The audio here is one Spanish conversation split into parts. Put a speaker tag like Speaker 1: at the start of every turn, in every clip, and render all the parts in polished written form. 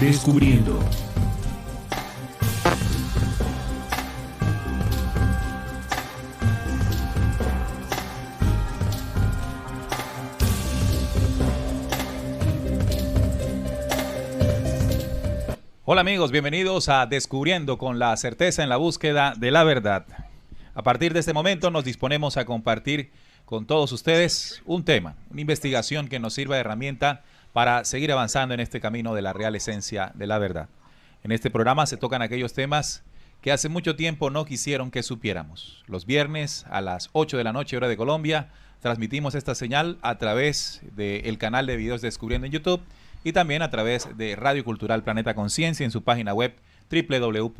Speaker 1: Descubriendo.
Speaker 2: Hola amigos, bienvenidos a Descubriendo con la certeza en la búsqueda de la verdad. A partir de este momento nos disponemos a compartir con todos ustedes un tema, una investigación que nos sirva de herramienta para seguir avanzando en este camino de la real esencia de la verdad. En este programa se tocan aquellos temas que hace mucho tiempo no quisieron que supiéramos. Los viernes a las 8 de la noche, hora de Colombia, transmitimos esta señal a través del canal de videos Descubriendo en YouTube y también a través de Radio Cultural Planeta Conciencia en su página web www.rcpc.co.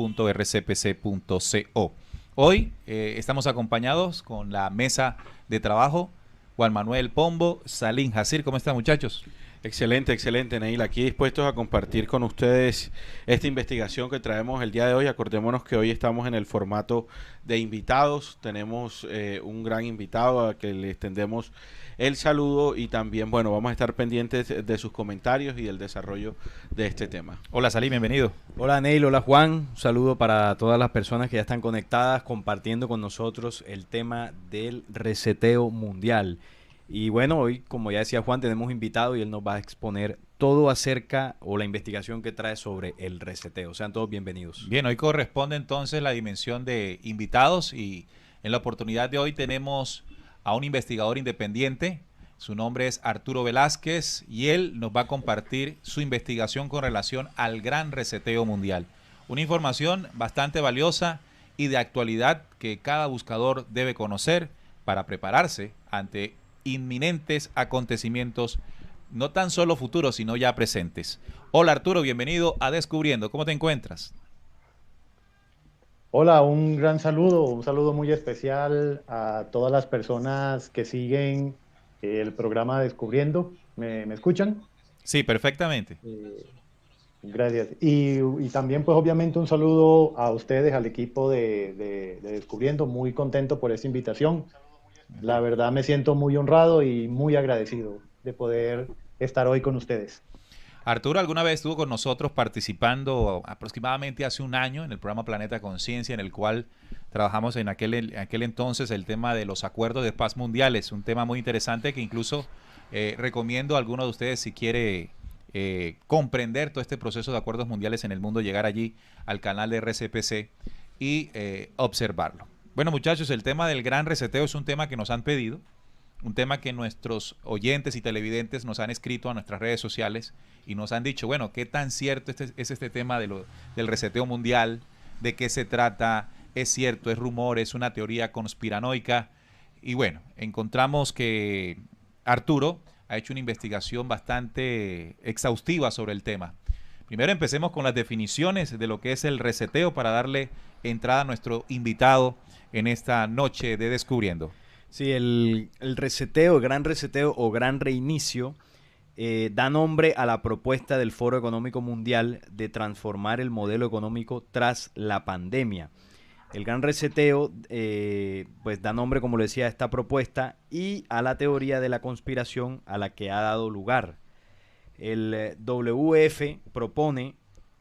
Speaker 2: Hoy estamos acompañados con la mesa de trabajo, Juan Manuel Pombo, Salim Jacir. ¿Cómo están, muchachos?
Speaker 3: Excelente, excelente, Neil. Aquí dispuestos a compartir con ustedes esta investigación que traemos el día de hoy. Acordémonos que hoy estamos en el formato de invitados. Tenemos un gran invitado a que le extendemos el saludo y también, bueno, vamos a estar pendientes de sus comentarios y del desarrollo de este tema.
Speaker 2: Hola, Salim, bienvenido.
Speaker 4: Hola, Neil. Hola, Juan. Un saludo para todas las personas que ya están conectadas, compartiendo con nosotros el tema del reseteo mundial. Y bueno, hoy, como ya decía Juan, tenemos invitado y él nos va a exponer todo acerca o la investigación que trae sobre el reseteo. Sean todos bienvenidos.
Speaker 2: Bien, hoy corresponde entonces la dimensión de invitados y en la oportunidad de hoy tenemos a un investigador independiente. Su nombre es Arturo Velázquez y él nos va a compartir su investigación con relación al gran reseteo mundial. Una información bastante valiosa y de actualidad que cada buscador debe conocer para prepararse ante inminentes acontecimientos, no tan solo futuros, sino ya presentes. Hola Arturo, bienvenido a Descubriendo. ¿Cómo te encuentras?
Speaker 5: Hola, un gran saludo, un saludo muy especial a todas las personas que siguen el programa Descubriendo. ¿Me escuchan?
Speaker 2: Sí, perfectamente.
Speaker 5: Gracias. Y también, pues obviamente un saludo a ustedes, al equipo de Descubriendo. Muy contento por esta invitación. La verdad me siento muy honrado y muy agradecido de poder estar hoy con ustedes.
Speaker 2: Arturo alguna vez estuvo con nosotros participando aproximadamente hace un año en el programa Planeta Conciencia, en el cual trabajamos en aquel entonces el tema de los acuerdos de paz mundiales, un tema muy interesante que incluso recomiendo a alguno de ustedes si quiere comprender todo este proceso de acuerdos mundiales en el mundo, llegar allí al canal de RCPC y observarlo. Bueno, muchachos, el tema del gran reseteo es un tema que nos han pedido, un tema que nuestros oyentes y televidentes nos han escrito a nuestras redes sociales y nos han dicho, bueno, ¿qué tan cierto es este tema del reseteo mundial? ¿De qué se trata? ¿Es cierto? ¿Es rumor? ¿Es una teoría conspiranoica? Y bueno, encontramos que Arturo ha hecho una investigación bastante exhaustiva sobre el tema. Primero empecemos con las definiciones de lo que es el reseteo para darle entrada a nuestro invitado en esta noche de Descubriendo.
Speaker 4: Sí, el reseteo, gran reseteo o gran reinicio da nombre a la propuesta del Foro Económico Mundial de transformar el modelo económico tras la pandemia. El gran reseteo pues da nombre, como le decía, a esta propuesta y a la teoría de la conspiración a la que ha dado lugar. El WF propone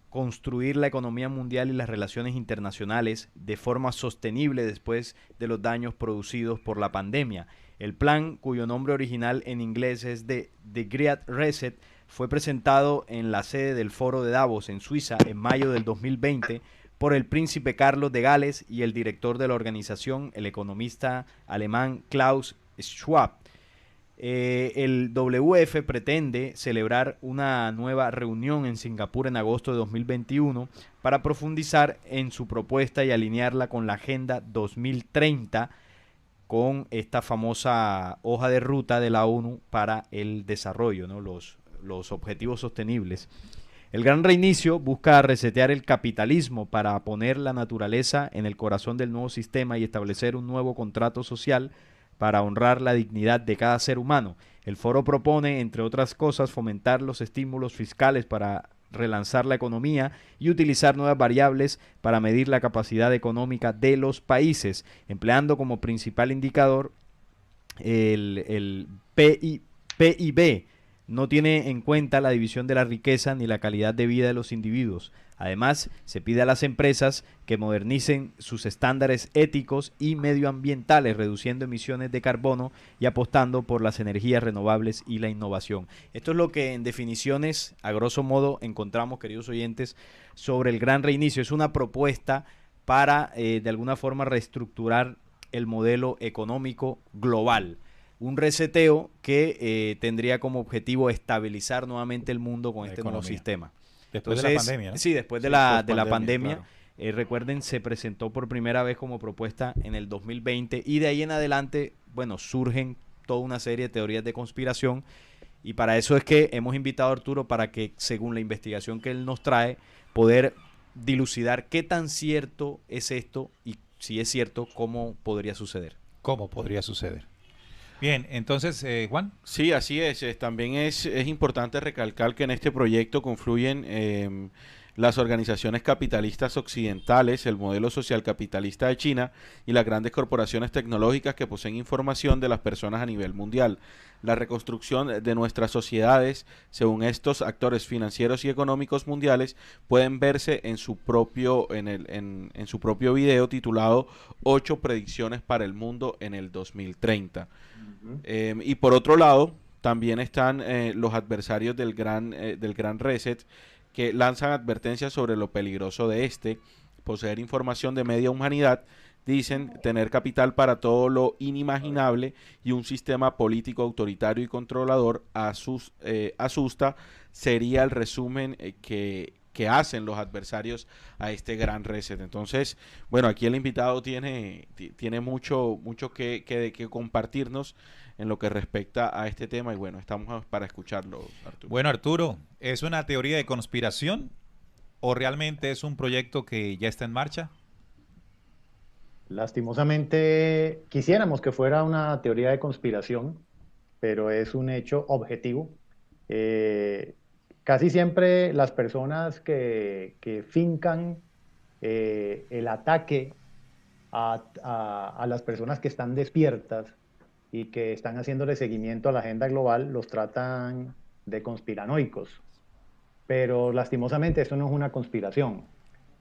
Speaker 4: construir la economía mundial y las relaciones internacionales de forma sostenible después de los daños producidos por la pandemia. El plan, cuyo nombre original en inglés es The Great Reset, fue presentado en la sede del Foro de Davos en Suiza en mayo del 2020 por el príncipe Carlos de Gales y el director de la organización, el economista alemán Klaus Schwab. El WF pretende celebrar una nueva reunión en Singapur en agosto de 2021 para profundizar en su propuesta y alinearla con la Agenda 2030, con esta famosa hoja de ruta de la ONU para el desarrollo, ¿no? Los objetivos sostenibles. El gran reinicio busca resetear el capitalismo para poner la naturaleza en el corazón del nuevo sistema y establecer un nuevo contrato social para honrar la dignidad de cada ser humano. El foro propone, entre otras cosas, fomentar los estímulos fiscales para relanzar la economía y utilizar nuevas variables para medir la capacidad económica de los países, empleando como principal indicador el PIB, no tiene en cuenta la división de la riqueza ni la calidad de vida de los individuos. Además, se pide a las empresas que modernicen sus estándares éticos y medioambientales, reduciendo emisiones de carbono y apostando por las energías renovables y la innovación. Esto es lo que en definiciones, a grosso modo, encontramos, queridos oyentes, sobre el gran reinicio. Es una propuesta para, de alguna forma, reestructurar el modelo económico global. Un reseteo que tendría como objetivo estabilizar nuevamente el mundo con este nuevo sistema.
Speaker 2: Después de la pandemia, ¿no?
Speaker 4: Sí, después de la pandemia.
Speaker 3: Claro.
Speaker 4: Recuerden, se presentó por primera vez como propuesta en el 2020 y de ahí en adelante, bueno, surgen toda una serie de teorías de conspiración y para eso es que hemos invitado a Arturo para que, según la investigación que él nos trae, poder dilucidar qué tan cierto es esto y si es cierto, cómo podría suceder.
Speaker 2: ¿Cómo podría suceder? Bien, entonces, Juan.
Speaker 3: Sí, así es. También es importante recalcar que en este proyecto confluyen las organizaciones capitalistas occidentales, el modelo social capitalista de China y las grandes corporaciones tecnológicas que poseen información de las personas a nivel mundial. La reconstrucción de nuestras sociedades, según estos actores financieros y económicos mundiales, pueden verse en su propio video titulado 8 predicciones para el mundo en el 2030. Y por otro lado, también están los adversarios del gran reset, que lanzan advertencias sobre lo peligroso de poseer información de media humanidad, dicen tener capital para todo lo inimaginable y un sistema político autoritario y controlador asusta, sería el resumen que hacen los adversarios a este gran reset. Entonces, bueno, aquí el invitado tiene mucho que compartirnos en lo que respecta a este tema y bueno, estamos para escucharlo, Arturo.
Speaker 2: Bueno, Arturo, ¿es una teoría de conspiración o realmente es un proyecto que ya está en marcha?
Speaker 5: Lastimosamente, quisiéramos que fuera una teoría de conspiración, pero es un hecho objetivo. Eh, Casi siempre las personas que fincan el ataque a las personas que están despiertas y que están haciéndole seguimiento a la agenda global, los tratan de conspiranoicos. Pero lastimosamente esto no es una conspiración.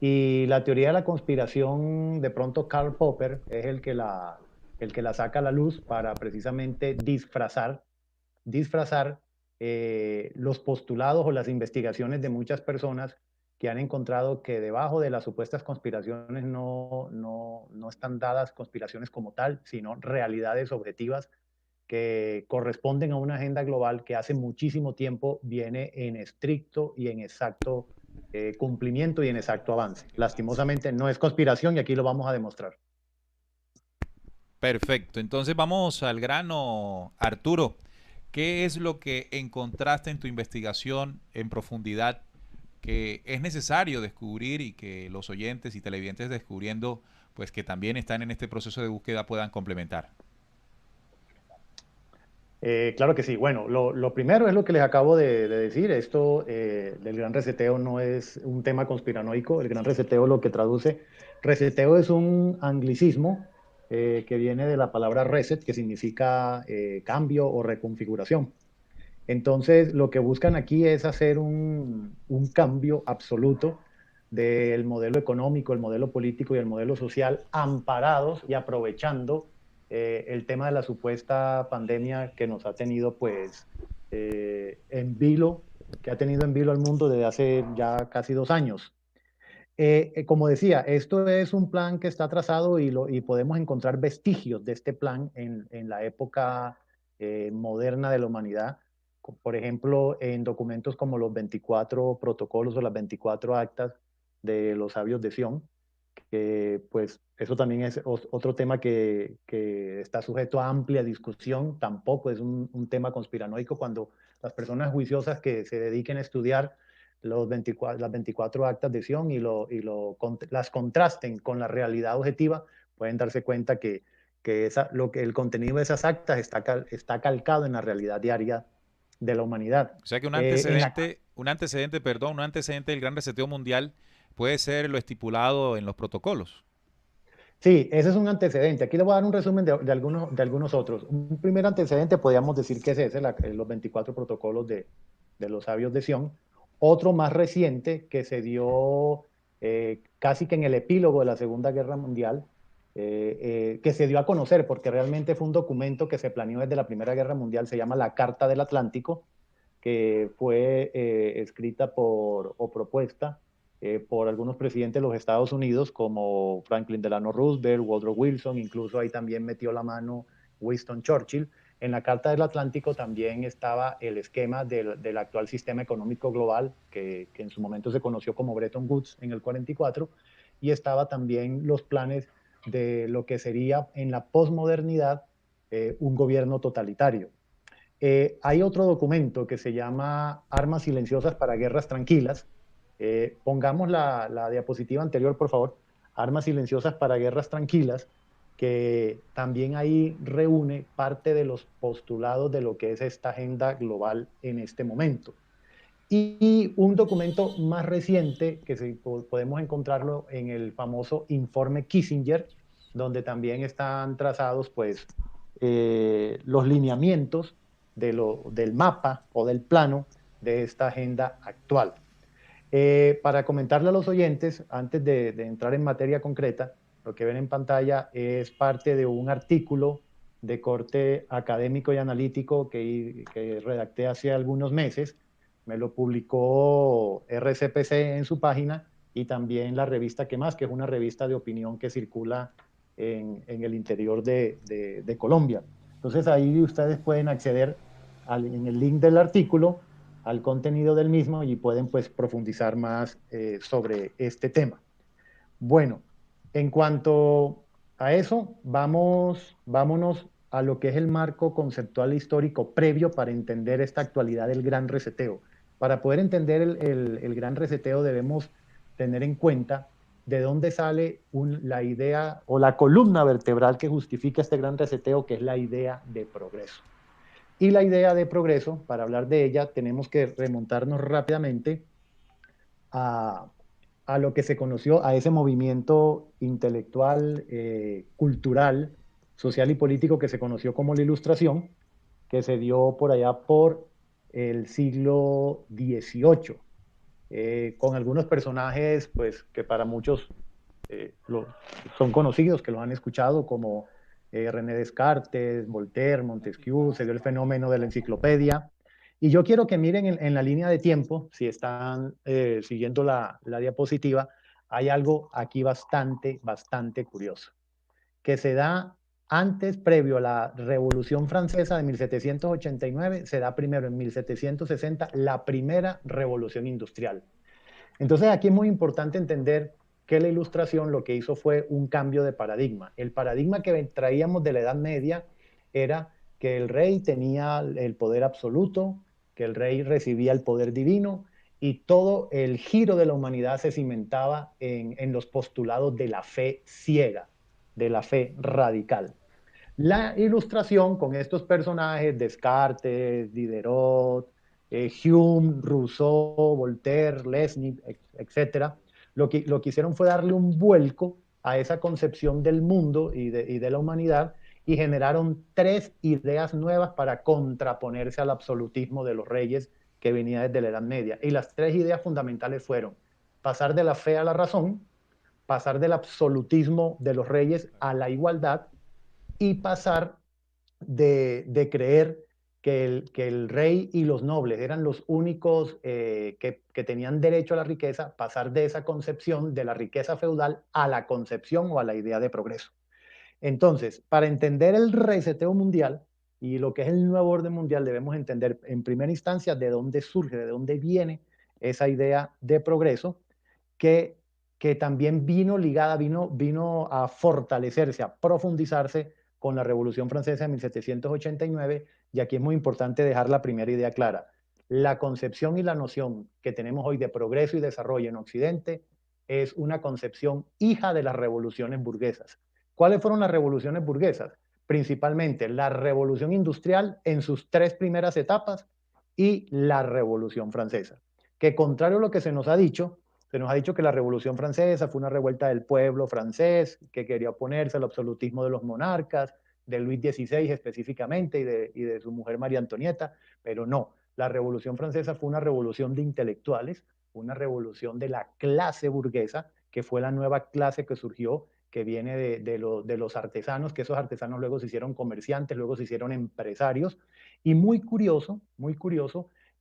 Speaker 5: Y la teoría de la conspiración, de pronto Karl Popper es el que la saca a la luz para precisamente disfrazar los postulados o las investigaciones de muchas personas que han encontrado que debajo de las supuestas conspiraciones no están dadas conspiraciones como tal, sino realidades objetivas que corresponden a una agenda global que hace muchísimo tiempo viene en estricto y en exacto cumplimiento y en exacto avance. Lastimosamente no es conspiración y aquí lo vamos a demostrar.
Speaker 2: Perfecto, entonces vamos al grano, Arturo. ¿Qué es lo que encontraste en tu investigación en profundidad que es necesario descubrir y que los oyentes y televidentes descubriendo, pues que también están en este proceso de búsqueda puedan complementar?
Speaker 5: Claro que sí. Bueno, lo primero es lo que les acabo de decir. Esto del gran reseteo no es un tema conspiranoico. El gran reseteo lo que traduce, reseteo es un anglicismo que viene de la palabra reset, que significa cambio o reconfiguración. Entonces, lo que buscan aquí es hacer un cambio absoluto del modelo económico, el modelo político y el modelo social, amparados y aprovechando el tema de la supuesta pandemia que nos ha tenido pues en vilo, que ha tenido en vilo al mundo desde hace ya casi 2 años. Como decía, esto es un plan que está trazado y podemos encontrar vestigios de este plan en la época moderna de la humanidad. Por ejemplo, en documentos como los 24 protocolos o las 24 actas de los sabios de Sion, pues eso también es otro tema que está sujeto a amplia discusión. Tampoco es un tema conspiranoico cuando las personas juiciosas que se dediquen a estudiar las 24 actas de Sion las contrasten con la realidad objetiva, pueden darse cuenta que el contenido de esas actas está calcado en la realidad diaria de la humanidad.
Speaker 2: O sea que un antecedente del gran reseteo mundial puede ser lo estipulado en los protocolos.
Speaker 5: Sí, ese es un antecedente. Aquí le voy a dar un resumen de algunos otros. Un primer antecedente, podríamos decir que es ese, los 24 protocolos de los sabios de Sion. Otro más reciente que se dio casi que en el epílogo de la Segunda Guerra Mundial, que se dio a conocer porque realmente fue un documento que se planeó desde la Primera Guerra Mundial, se llama la Carta del Atlántico, que fue escrita o propuesta por algunos presidentes de los Estados Unidos, como Franklin Delano Roosevelt, Woodrow Wilson, incluso ahí también metió la mano Winston Churchill. En la Carta del Atlántico también estaba el esquema del actual sistema económico global, que en su momento se conoció como Bretton Woods en el 44, y estaba también los planes de lo que sería en la posmodernidad un gobierno totalitario. Hay otro documento que se llama Armas silenciosas para guerras tranquilas. Pongamos la diapositiva anterior, por favor. Armas silenciosas para guerras tranquilas, que también ahí reúne parte de los postulados de lo que es esta agenda global en este momento. Y un documento más reciente, podemos encontrarlo en el famoso informe Kissinger, donde también están trazados pues, los lineamientos del mapa o del plano de esta agenda actual. Para comentarle a los oyentes, antes de entrar en materia concreta, lo que ven en pantalla es parte de un artículo de corte académico y analítico que redacté hace algunos meses. Me lo publicó RCPC en su página y también la revista ¿Qué más?, que es una revista de opinión que circula en el interior de Colombia. Entonces ahí ustedes pueden acceder en el link del artículo al contenido del mismo y pueden pues profundizar más sobre este tema. Bueno, en cuanto a eso, vámonos a lo que es el marco conceptual e histórico previo para entender esta actualidad del gran reseteo. Para poder entender el gran reseteo debemos tener en cuenta de dónde sale la idea o la columna vertebral que justifica este gran reseteo, que es la idea de progreso. Y la idea de progreso, para hablar de ella, tenemos que remontarnos rápidamente a, a lo que se conoció, a ese movimiento intelectual, cultural, social y político que se conoció como la Ilustración, que se dio por allá por el siglo XVIII, con algunos personajes pues, que para muchos son conocidos, que los han escuchado, como René Descartes, Voltaire, Montesquieu. Se dio el fenómeno de la enciclopedia. Y yo quiero que miren en la línea de tiempo, si están siguiendo la diapositiva, hay algo aquí bastante curioso, que se da antes, previo a la Revolución Francesa de 1789, se da primero en 1760 la primera revolución industrial. Entonces aquí es muy importante entender que la Ilustración lo que hizo fue un cambio de paradigma. El paradigma que traíamos de la Edad Media era que el rey tenía el poder absoluto, que el rey recibía el poder divino, y todo el giro de la humanidad se cimentaba en los postulados de la fe ciega, de la fe radical. La Ilustración, con estos personajes, Descartes, Diderot, Hume, Rousseau, Voltaire, Leibniz, etcétera, lo que hicieron fue darle un vuelco a esa concepción del mundo y de la humanidad, y generaron tres ideas nuevas para contraponerse al absolutismo de los reyes que venía desde la Edad Media. Y las tres ideas fundamentales fueron pasar de la fe a la razón, pasar del absolutismo de los reyes a la igualdad, y pasar de creer que el rey y los nobles eran los únicos que tenían derecho a la riqueza, pasar de esa concepción de la riqueza feudal a la concepción o a la idea de progreso. Entonces, para entender el reseteo mundial y lo que es el nuevo orden mundial, debemos entender en primera instancia de dónde surge, de dónde viene esa idea de progreso, que, que también vino ligada, vino a fortalecerse, a profundizarse con la Revolución Francesa de 1789, y aquí es muy importante dejar la primera idea clara. La concepción y la noción que tenemos hoy de progreso y desarrollo en Occidente es una concepción hija de las revoluciones burguesas. ¿Cuáles fueron las revoluciones burguesas? Principalmente la revolución industrial en sus tres primeras etapas y la Revolución Francesa, que contrario a lo que se nos ha dicho, Se nos ha dicho que la Revolución Francesa fue una revuelta del pueblo francés que quería oponerse al absolutismo de los monarcas, de Luis XVI específicamente y de su mujer María Antonieta, pero no. La Revolución Francesa fue una revolución de intelectuales, una revolución de la clase burguesa, que fue la nueva clase que surgió, que viene de los artesanos, que esos artesanos luego se hicieron comerciantes, luego se hicieron empresarios. Y muy curioso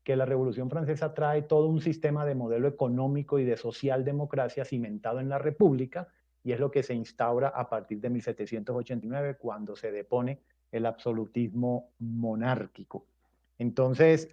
Speaker 5: que la Revolución Francesa trae todo un sistema de modelo económico y de socialdemocracia cimentado en la República, y es lo que se instaura a partir de 1789, cuando se depone el absolutismo monárquico. Entonces,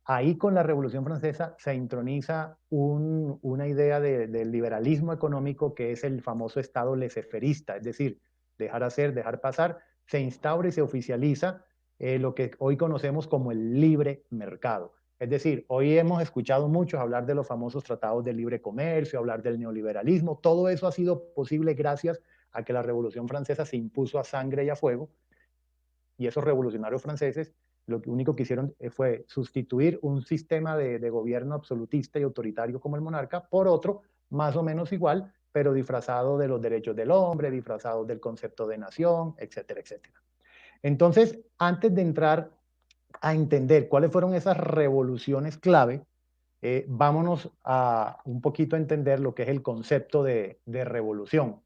Speaker 5: ahí con la Revolución Francesa se introniza una idea del liberalismo económico, que es el famoso Estado laissez-fairista, es decir, dejar hacer, dejar pasar. Se instaura y se oficializa lo que hoy conocemos como el libre mercado. Es decir, hoy hemos escuchado muchos hablar de los famosos tratados de libre comercio, hablar del neoliberalismo. Todo eso ha sido posible gracias a que la Revolución Francesa se impuso a sangre y a fuego, y esos revolucionarios franceses lo único que hicieron fue sustituir un sistema de gobierno absolutista y autoritario como el monarca por otro más o menos igual, pero disfrazado de los derechos del hombre, disfrazado del concepto de nación, etcétera, etcétera. Entonces, antes de entrar a entender cuáles fueron esas revoluciones clave, vámonos a un poquito a entender lo que es el concepto de revolución.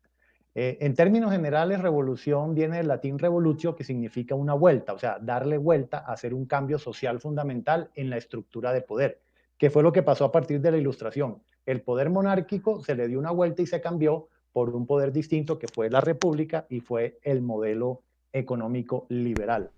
Speaker 5: En términos generales, revolución viene del latín revolutio, que significa una vuelta, o sea, darle vuelta a hacer un cambio social fundamental en la estructura de poder, que fue lo que pasó a partir de la Ilustración. El poder monárquico se le dio una vuelta y se cambió por un poder distinto, que fue la república y fue el modelo económico liberal.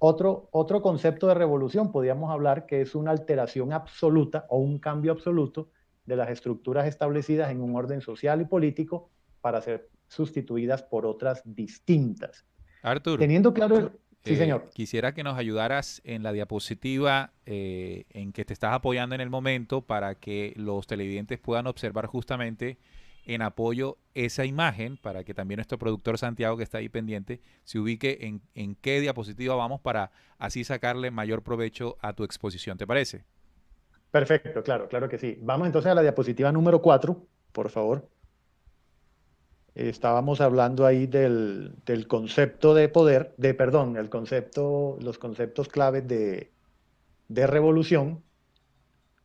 Speaker 5: Otro concepto de revolución podríamos hablar que es una alteración absoluta o un cambio absoluto de las estructuras establecidas en un orden social y político para ser sustituidas por otras distintas.
Speaker 2: Arthur,
Speaker 5: Teniendo claro, sí señor.
Speaker 2: quisiera que nos ayudaras en la diapositiva en que te estás apoyando en el momento para que los televidentes puedan observar justamente en apoyo esa imagen, para que también nuestro productor Santiago, que está ahí pendiente, se ubique en qué diapositiva vamos para así sacarle mayor provecho a tu exposición. ¿Te parece?
Speaker 5: Perfecto, claro, claro que sí. Vamos entonces a la diapositiva número 4, por favor. Estábamos hablando ahí del concepto de poder, perdón, los conceptos claves de revolución.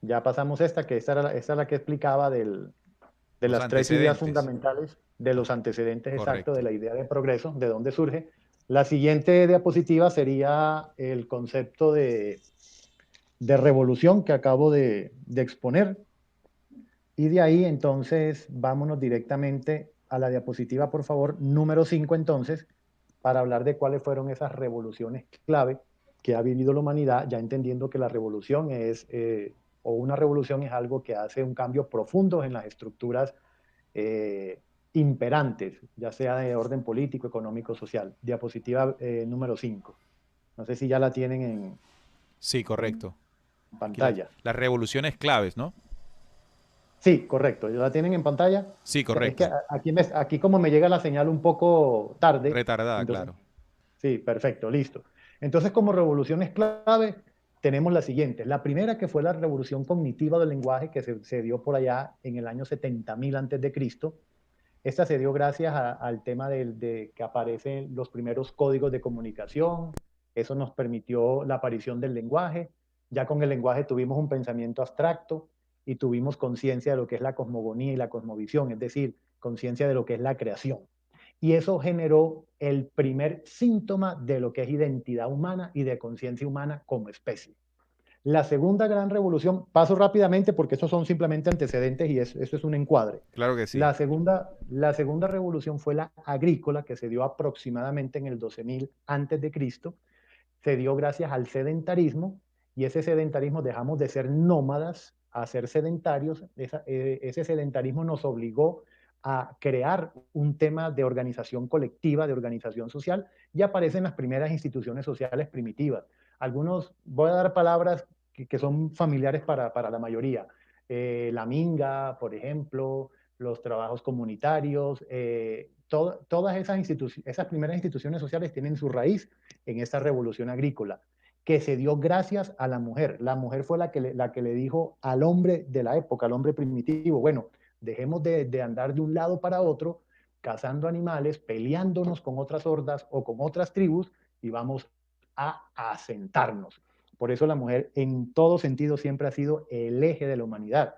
Speaker 5: Ya pasamos esta, que esta es la que explicaba de
Speaker 2: Los
Speaker 5: las tres ideas
Speaker 2: antecedentes.
Speaker 5: fundamentales, de los antecedentes exactos de
Speaker 2: Correcto.
Speaker 5: la idea de progreso, de dónde surge. La siguiente diapositiva sería el concepto de revolución que acabo de exponer. Y de ahí entonces vámonos directamente a la diapositiva, por favor, número 5 entonces, para hablar de cuáles fueron esas revoluciones clave que ha vivido la humanidad, ya entendiendo que la revolución o una revolución es algo que hace un cambio profundo en las estructuras eh, imperantes, ya sea de orden político, económico, social. Diapositiva número 5. No sé si ya la tienen
Speaker 2: Sí,
Speaker 5: en
Speaker 2: correcto. Aquí
Speaker 5: pantalla.
Speaker 2: las revoluciones claves, ¿no?
Speaker 5: Sí, correcto. ¿Ya la tienen en pantalla?
Speaker 2: Sí,
Speaker 5: Es que
Speaker 2: correcto.
Speaker 5: aquí como me llega la señal un poco tarde,
Speaker 2: Retardada,
Speaker 5: entonces,
Speaker 2: claro.
Speaker 5: sí, perfecto, listo. Entonces, como revoluciones clave, tenemos las siguientes. La primera, que fue la revolución cognitiva del lenguaje, que se dio por allá en el año 70.000 antes de Cristo. Esta se dio gracias al tema de que aparecen los primeros códigos de comunicación. Eso nos permitió la aparición del lenguaje. Ya con el lenguaje tuvimos un pensamiento abstracto y tuvimos conciencia de lo que es la cosmogonía y la cosmovisión, es decir, conciencia de lo que es la creación. Y eso generó el primer síntoma de lo que es identidad humana y de conciencia humana como especie. La segunda gran revolución, paso rápidamente porque estos son simplemente antecedentes y esto es un encuadre.
Speaker 2: Claro que sí.
Speaker 5: La segunda revolución fue la agrícola, que se dio aproximadamente en el 12.000 antes de Cristo. Se dio gracias al sedentarismo, y ese sedentarismo, dejamos de ser nómadas a ser sedentarios. Ese sedentarismo nos obligó a crear un tema de organización colectiva, de organización social, y aparecen las primeras instituciones sociales primitivas. Voy a dar palabras que son familiares para la mayoría. La minga, por ejemplo, los trabajos comunitarios, todas esas primeras instituciones sociales tienen su raíz en esta revolución agrícola, que se dio gracias a la mujer. La mujer fue la que le dijo al hombre de la época, al hombre primitivo, bueno, dejemos de andar de un lado para otro, cazando animales, peleándonos con otras hordas o con otras tribus y vamos a asentarnos. Por eso la mujer en todo sentido siempre ha sido el eje de la humanidad.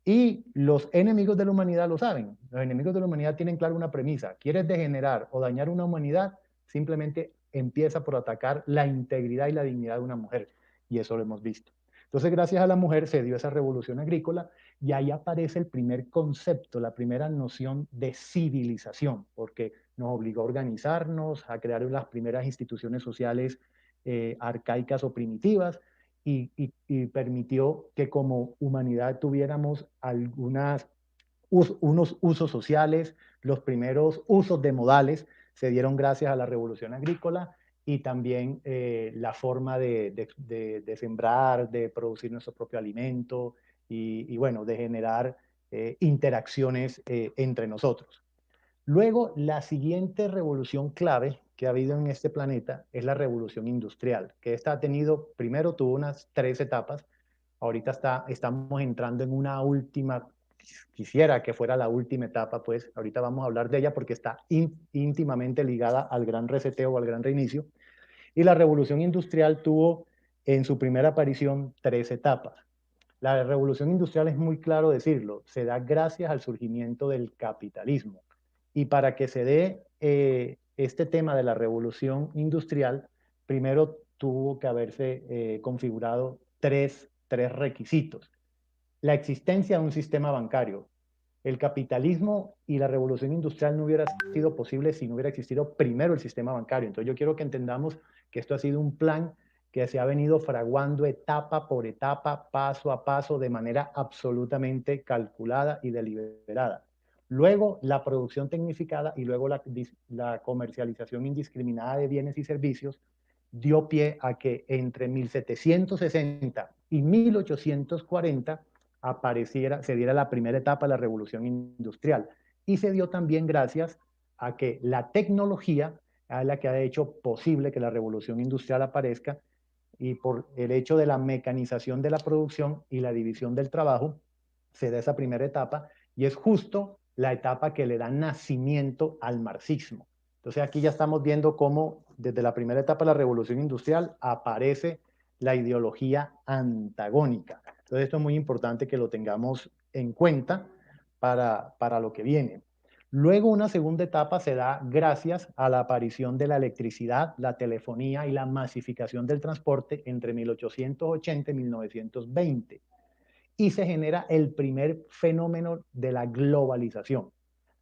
Speaker 5: Y los enemigos de la humanidad lo saben. Los enemigos de la humanidad tienen claro una premisa. ¿Quieres degenerar o dañar una humanidad? Simplemente empieza por atacar la integridad y la dignidad de una mujer. Y eso lo hemos visto. Entonces, gracias a la mujer se dio esa revolución agrícola y ahí aparece el primer concepto, la primera noción de civilización, porque nos obligó a organizarnos, a crear las primeras instituciones sociales arcaicas o primitivas, y permitió que como humanidad tuviéramos unos usos sociales, los primeros usos de modales se dieron gracias a la revolución agrícola y también la forma de sembrar, de producir nuestro propio alimento y bueno, de generar interacciones entre nosotros. Luego, la siguiente revolución clave que ha habido en este planeta es la revolución industrial, que esta ha tenido, primero tuvo unas 3 etapas, ahorita estamos entrando en una última, quisiera que fuera la última etapa, pues ahorita vamos a hablar de ella porque está íntimamente ligada al gran reseteo o al gran reinicio, y la revolución industrial tuvo en su primera aparición 3 etapas. La revolución industrial es muy claro decirlo, se da gracias al surgimiento del capitalismo. Y para que se dé este tema de la revolución industrial, primero tuvo que haberse configurado tres requisitos. La existencia de un sistema bancario. El capitalismo y la revolución industrial no hubiera sido posible si no hubiera existido primero el sistema bancario. Entonces yo quiero que entendamos que esto ha sido un plan que se ha venido fraguando etapa por etapa, paso a paso, de manera absolutamente calculada y deliberada. Luego la producción tecnificada y luego la comercialización indiscriminada de bienes y servicios dio pie a que entre 1760 y 1840 se diera la primera etapa de la revolución industrial. Y se dio también gracias a que la tecnología es la que ha hecho posible que la revolución industrial aparezca, y por el hecho de la mecanización de la producción y la división del trabajo, se da esa primera etapa y es justo la etapa que le da nacimiento al marxismo. Entonces aquí ya estamos viendo cómo desde la primera etapa de la revolución industrial aparece la ideología antagónica. Entonces esto es muy importante que lo tengamos en cuenta para lo que viene. Luego una segunda etapa se da gracias a la aparición de la electricidad, la telefonía y la masificación del transporte entre 1880 y 1920. Y se genera el primer fenómeno de la globalización.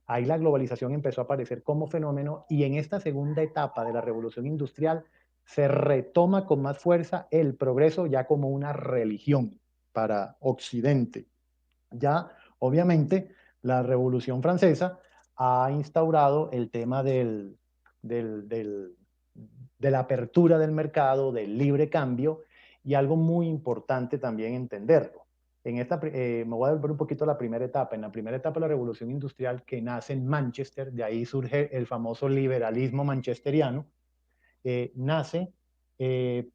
Speaker 5: Ahí la globalización empezó a aparecer como fenómeno y en esta segunda etapa de la revolución industrial se retoma con más fuerza el progreso ya como una religión para Occidente. Ya, obviamente, la Revolución Francesa ha instaurado el tema del, del, de la apertura del mercado, del libre cambio, y algo muy importante también entenderlo. Me voy a volver un poquito a la primera etapa. En la primera etapa de la Revolución Industrial, que nace en Manchester, de ahí surge el famoso liberalismo manchesteriano, nace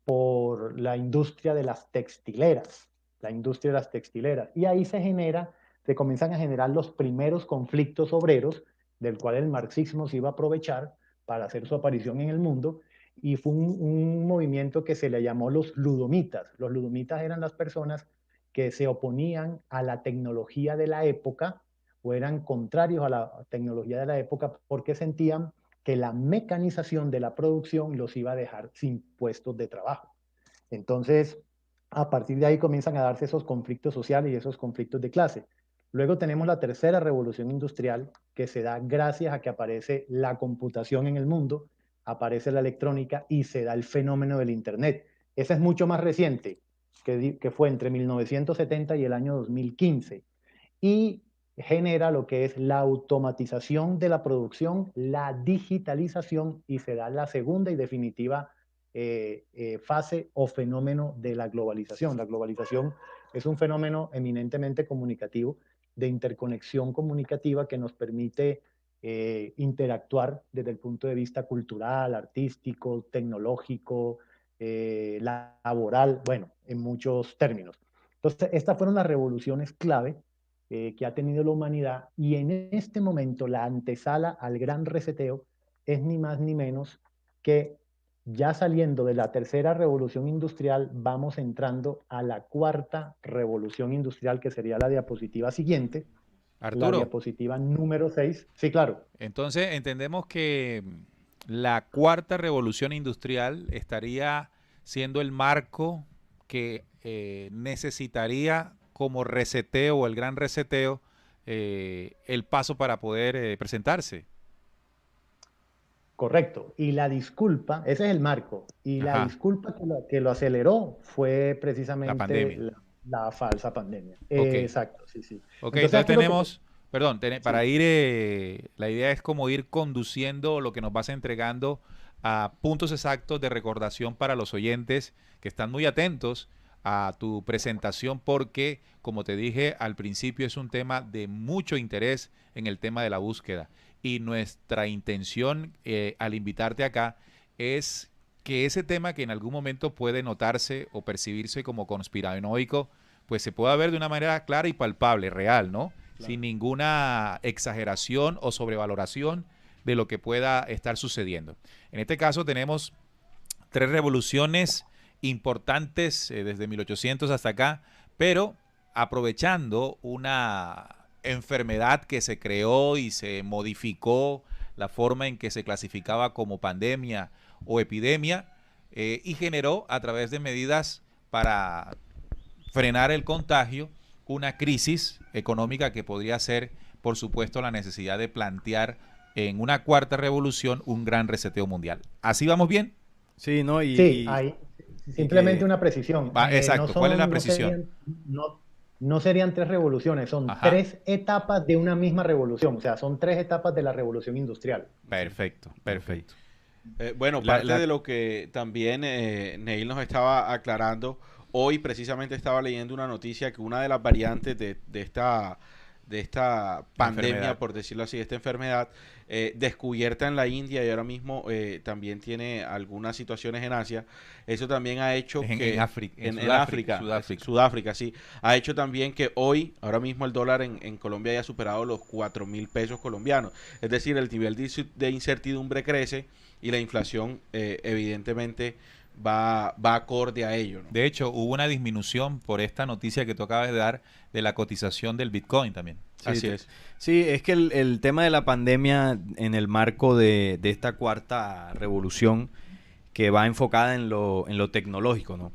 Speaker 5: por la industria de las textileras, la industria de las textileras. Y ahí se comienzan a generar los primeros conflictos obreros, del cual el marxismo se iba a aprovechar para hacer su aparición en el mundo, y fue un movimiento que se le llamó los ludomitas. Los ludomitas eran las personas que se oponían a la tecnología de la época o eran contrarios a la tecnología de la época porque sentían que la mecanización de la producción los iba a dejar sin puestos de trabajo. Entonces, a partir de ahí comienzan a darse esos conflictos sociales y esos conflictos de clase. Luego tenemos la tercera revolución industrial, que se da gracias a que aparece la computación en el mundo, aparece la electrónica y se da el fenómeno del Internet. Ese es mucho más reciente, que fue entre 1970 y el año 2015. Y genera lo que es la automatización de la producción, la digitalización, y se da la segunda y definitiva fase o fenómeno de la globalización. La globalización es un fenómeno eminentemente comunicativo, de interconexión comunicativa que nos permite interactuar desde el punto de vista cultural, artístico, tecnológico, laboral, bueno, en muchos términos. Entonces, estas fueron las revoluciones clave que ha tenido la humanidad y en este momento la antesala al gran reseteo es ni más ni menos que ya saliendo de la tercera revolución industrial, vamos entrando a la cuarta revolución industrial, que sería la diapositiva siguiente, la
Speaker 2: Arturo,
Speaker 5: diapositiva número 6. Sí, claro,
Speaker 2: entonces entendemos que la cuarta revolución industrial estaría siendo el marco que necesitaría como reseteo o el gran reseteo el paso para poder presentarse.
Speaker 5: correcto. Y la disculpa, ese es el marco, y la
Speaker 2: Ajá,
Speaker 5: disculpa que lo aceleró fue
Speaker 2: la
Speaker 5: precisamente
Speaker 2: pandemia.
Speaker 5: la falsa pandemia.
Speaker 2: Ok,
Speaker 5: Exacto, sí, sí.
Speaker 2: ok,
Speaker 5: Entonces
Speaker 2: entonces
Speaker 5: aquí lo que...
Speaker 2: tenemos, perdón, para
Speaker 5: Sí,
Speaker 2: ir, la idea es como ir conduciendo lo que nos vas entregando a puntos exactos de recordación para los oyentes que están muy atentos a tu presentación porque, como te dije al principio, es un tema de mucho interés en el tema de la búsqueda. Y nuestra intención al invitarte acá es que ese tema que en algún momento puede notarse o percibirse como conspiranoico, pues se pueda ver de una manera clara y palpable, real, ¿no? Sin
Speaker 3: Claro.
Speaker 2: ninguna exageración o sobrevaloración de lo que pueda estar sucediendo. En este caso tenemos tres revoluciones importantes desde 1800 hasta acá, pero aprovechando una enfermedad que se creó y se modificó la forma en que se clasificaba como pandemia o epidemia y generó a través de medidas para frenar el contagio, una crisis económica que podría ser, por supuesto, la necesidad de plantear en una cuarta revolución un gran reseteo mundial. ¿Así vamos bien?
Speaker 4: Sí, ¿no?
Speaker 5: sí, hay
Speaker 4: Y
Speaker 5: simplemente
Speaker 4: que
Speaker 5: una precisión.
Speaker 2: Va,
Speaker 5: No
Speaker 2: exacto. ¿Cuál es la
Speaker 5: son, no
Speaker 2: precisión?
Speaker 5: serían, no serían tres revoluciones, son
Speaker 2: Ajá.
Speaker 5: tres etapas de una misma revolución, o sea, son tres etapas de la revolución industrial.
Speaker 2: Perfecto,
Speaker 4: Ok.
Speaker 2: perfecto.
Speaker 3: Bueno,
Speaker 2: La,
Speaker 3: parte
Speaker 2: la,
Speaker 3: de lo que también Neil nos estaba aclarando, hoy precisamente estaba leyendo una noticia que una de las variantes de esta pandemia,
Speaker 2: enfermedad.
Speaker 3: por decirlo así, esta enfermedad, descubierta en la India y ahora mismo también tiene algunas situaciones en Asia, eso también ha hecho
Speaker 2: En
Speaker 3: que
Speaker 2: África, en
Speaker 3: en
Speaker 2: Sudáfrica,
Speaker 3: África,
Speaker 2: Sudáfrica.
Speaker 3: Sudáfrica, sí, ha hecho también que hoy, ahora mismo el dólar en Colombia haya superado los 4.000 pesos colombianos. Es decir, el nivel de incertidumbre crece y la inflación evidentemente va acorde a ello, ¿no?
Speaker 2: De hecho, hubo una disminución por esta noticia que tú acabas de dar de la cotización del Bitcoin también.
Speaker 4: Sí,
Speaker 3: Así es.
Speaker 4: sí, es que el tema de la pandemia en el marco de esta cuarta revolución que va enfocada en lo tecnológico, ¿no?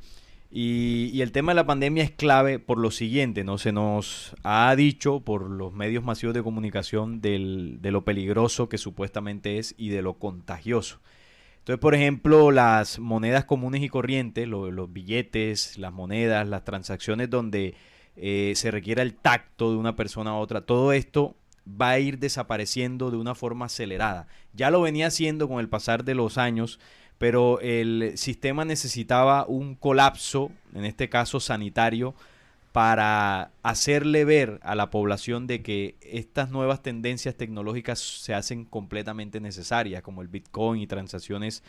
Speaker 4: Y el tema de la pandemia es clave por lo siguiente, ¿no? Se nos ha dicho por los medios masivos de comunicación de lo peligroso que supuestamente es y de lo contagioso. Entonces, por ejemplo, las monedas comunes y corrientes, los billetes, las monedas, las transacciones donde se requiera el tacto de una persona a otra, todo esto va a ir desapareciendo de una forma acelerada. Ya lo venía haciendo con el pasar de los años, pero el sistema necesitaba un colapso, en este caso sanitario, para hacerle ver a la población de que estas nuevas tendencias tecnológicas se hacen completamente necesarias, como el Bitcoin y transacciones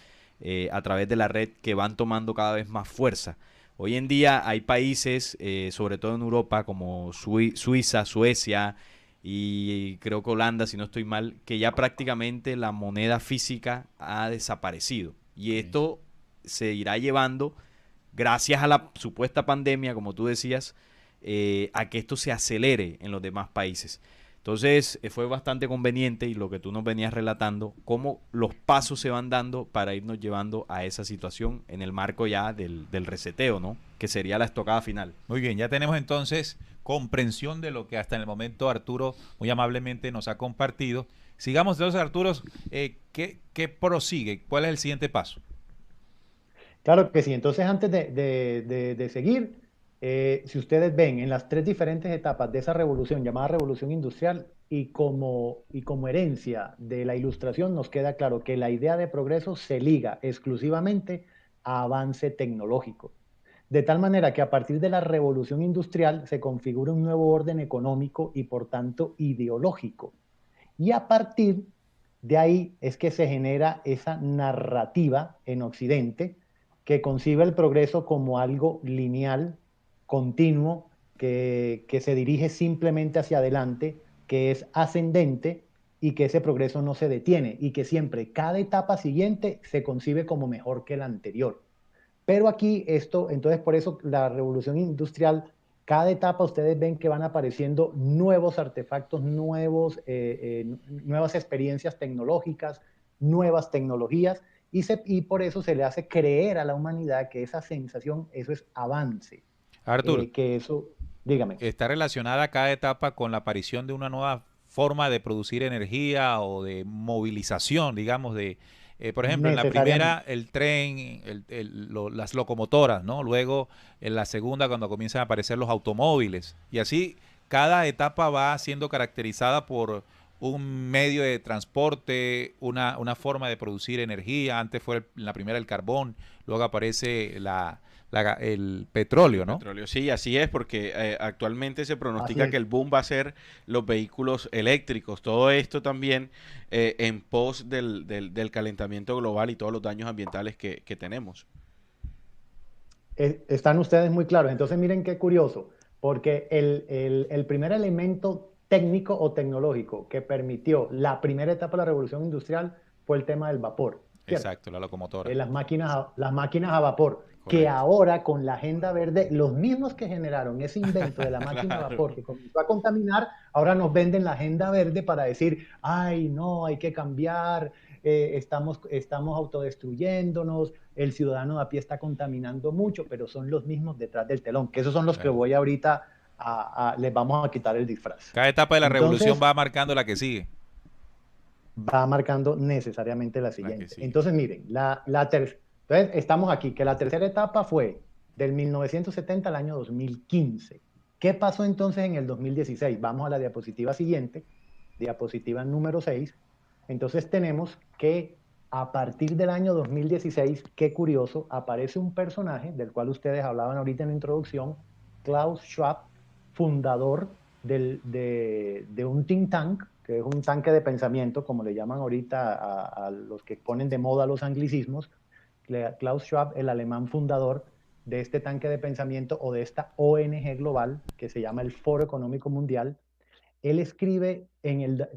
Speaker 4: a través de la red que van tomando cada vez más fuerza. Hoy en día hay países, sobre todo en Europa, como Suiza, Suecia y creo que Holanda, si no estoy mal, que ya prácticamente la moneda física ha desaparecido. Y
Speaker 2: Sí.
Speaker 4: esto se irá llevando, gracias a la supuesta pandemia, como tú decías, a que esto se acelere en los demás países. Entonces fue bastante conveniente y lo que tú nos venías relatando, cómo los pasos se van dando para irnos llevando a esa situación en el marco ya del reseteo, ¿no? Que sería la estocada final.
Speaker 2: Muy bien, ya tenemos entonces comprensión de lo que hasta en el momento Arturo muy amablemente nos ha compartido. Sigamos entonces, Arturo, ¿qué prosigue? ¿Cuál es el siguiente paso?
Speaker 5: Claro que sí. Entonces, antes de seguir, si ustedes ven en las tres diferentes etapas de esa revolución llamada revolución industrial y como herencia de la ilustración, nos queda claro que la idea de progreso se liga exclusivamente a avance tecnológico. De tal manera que a partir de la revolución industrial se configura un nuevo orden económico y por tanto ideológico. Y a partir de ahí es que se genera esa narrativa en Occidente que concibe el progreso como algo lineal, continuo, que se dirige simplemente hacia adelante, que es ascendente y que ese progreso no se detiene y que siempre cada etapa siguiente se concibe como mejor que la anterior. Pero aquí esto, entonces por eso la revolución industrial, cada etapa ustedes ven que van apareciendo nuevos artefactos, nuevas experiencias tecnológicas, nuevas tecnologías, y por eso se le hace creer a la humanidad que esa sensación, eso es avance,
Speaker 2: Arthur,
Speaker 5: que eso, dígame.
Speaker 2: ¿está relacionada cada etapa con la aparición de una nueva forma de producir energía o de movilización, digamos, por ejemplo, en la primera,
Speaker 5: Necesariamente.
Speaker 2: el tren, las locomotoras, ¿no? Luego, en la segunda, cuando comienzan a aparecer los automóviles. Y así, cada etapa va siendo caracterizada por un medio de transporte, una forma de producir energía. Antes fue la primera el carbón, luego aparece el petróleo,
Speaker 3: El
Speaker 2: ¿no?
Speaker 3: petróleo, sí, así es, porque actualmente se
Speaker 5: Así
Speaker 3: pronostica que
Speaker 5: es.
Speaker 3: el boom va a ser los vehículos eléctricos. Todo esto también en pos del calentamiento global y todos los daños ambientales que tenemos.
Speaker 5: Están ustedes muy claros. Entonces, miren qué curioso, porque el primer elemento técnico o tecnológico que permitió la primera etapa de la revolución industrial fue el tema del vapor, ¿cierto?
Speaker 2: Exacto, la locomotora.
Speaker 5: Las máquinas a vapor, que
Speaker 3: Correcto.
Speaker 5: ahora con la Agenda Verde, los mismos que generaron ese invento de la máquina a
Speaker 3: Claro.
Speaker 5: vapor que comenzó a contaminar, ahora nos venden la Agenda Verde para decir, ay, no, hay que cambiar, estamos autodestruyéndonos, el ciudadano de a pie está contaminando mucho, pero son los mismos detrás del telón, que esos son los que
Speaker 2: Claro.
Speaker 5: voy ahorita les vamos a quitar el disfraz.
Speaker 2: Cada etapa de la revolución
Speaker 5: Entonces,
Speaker 2: va marcando la que sigue.
Speaker 5: va marcando necesariamente la
Speaker 2: La que
Speaker 5: siguiente.
Speaker 2: sigue.
Speaker 5: Entonces, miren, entonces estamos aquí, que la tercera etapa fue del 1970 al año 2015. ¿Qué pasó entonces en el 2016? Vamos a la diapositiva siguiente, diapositiva número 6. Entonces tenemos que a partir del año 2016, qué curioso, aparece un personaje del cual ustedes hablaban ahorita en la introducción, Klaus Schwab, fundador de un think tank, que es un tanque de pensamiento, como le llaman ahorita a los que ponen de moda los anglicismos. Klaus Schwab, el alemán fundador de este tanque de pensamiento o de esta ONG global que se llama el Foro Económico Mundial. Él escribe,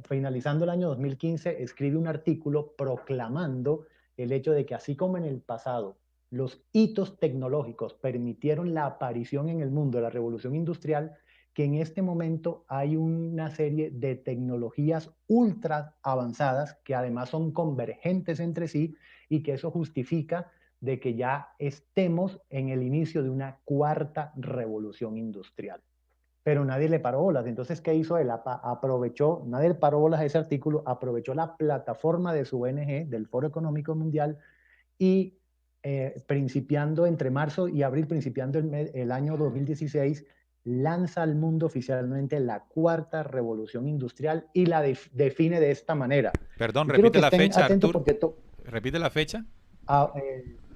Speaker 5: finalizando el año 2015, escribe un artículo proclamando el hecho de que así como en el pasado los hitos tecnológicos permitieron la aparición en el mundo de la revolución industrial, que en este momento hay una serie de tecnologías ultra avanzadas que además son convergentes entre sí y que eso justifica de que ya estemos en el inicio de una cuarta revolución industrial. Pero nadie le paró bolas. Entonces, ¿qué hizo él? Aprovechó, nadie le paró bolas a ese artículo, aprovechó la plataforma de su ONG, del Foro Económico Mundial, y principiando entre marzo y abril, principiando el año 2016, lanza al mundo oficialmente la cuarta revolución industrial y la define de esta manera.
Speaker 2: Perdón,
Speaker 5: Yo quiero
Speaker 2: repite
Speaker 5: que
Speaker 2: la
Speaker 5: estén
Speaker 2: fecha,
Speaker 5: atentos
Speaker 2: Artur.
Speaker 5: porque
Speaker 2: Repite la fecha.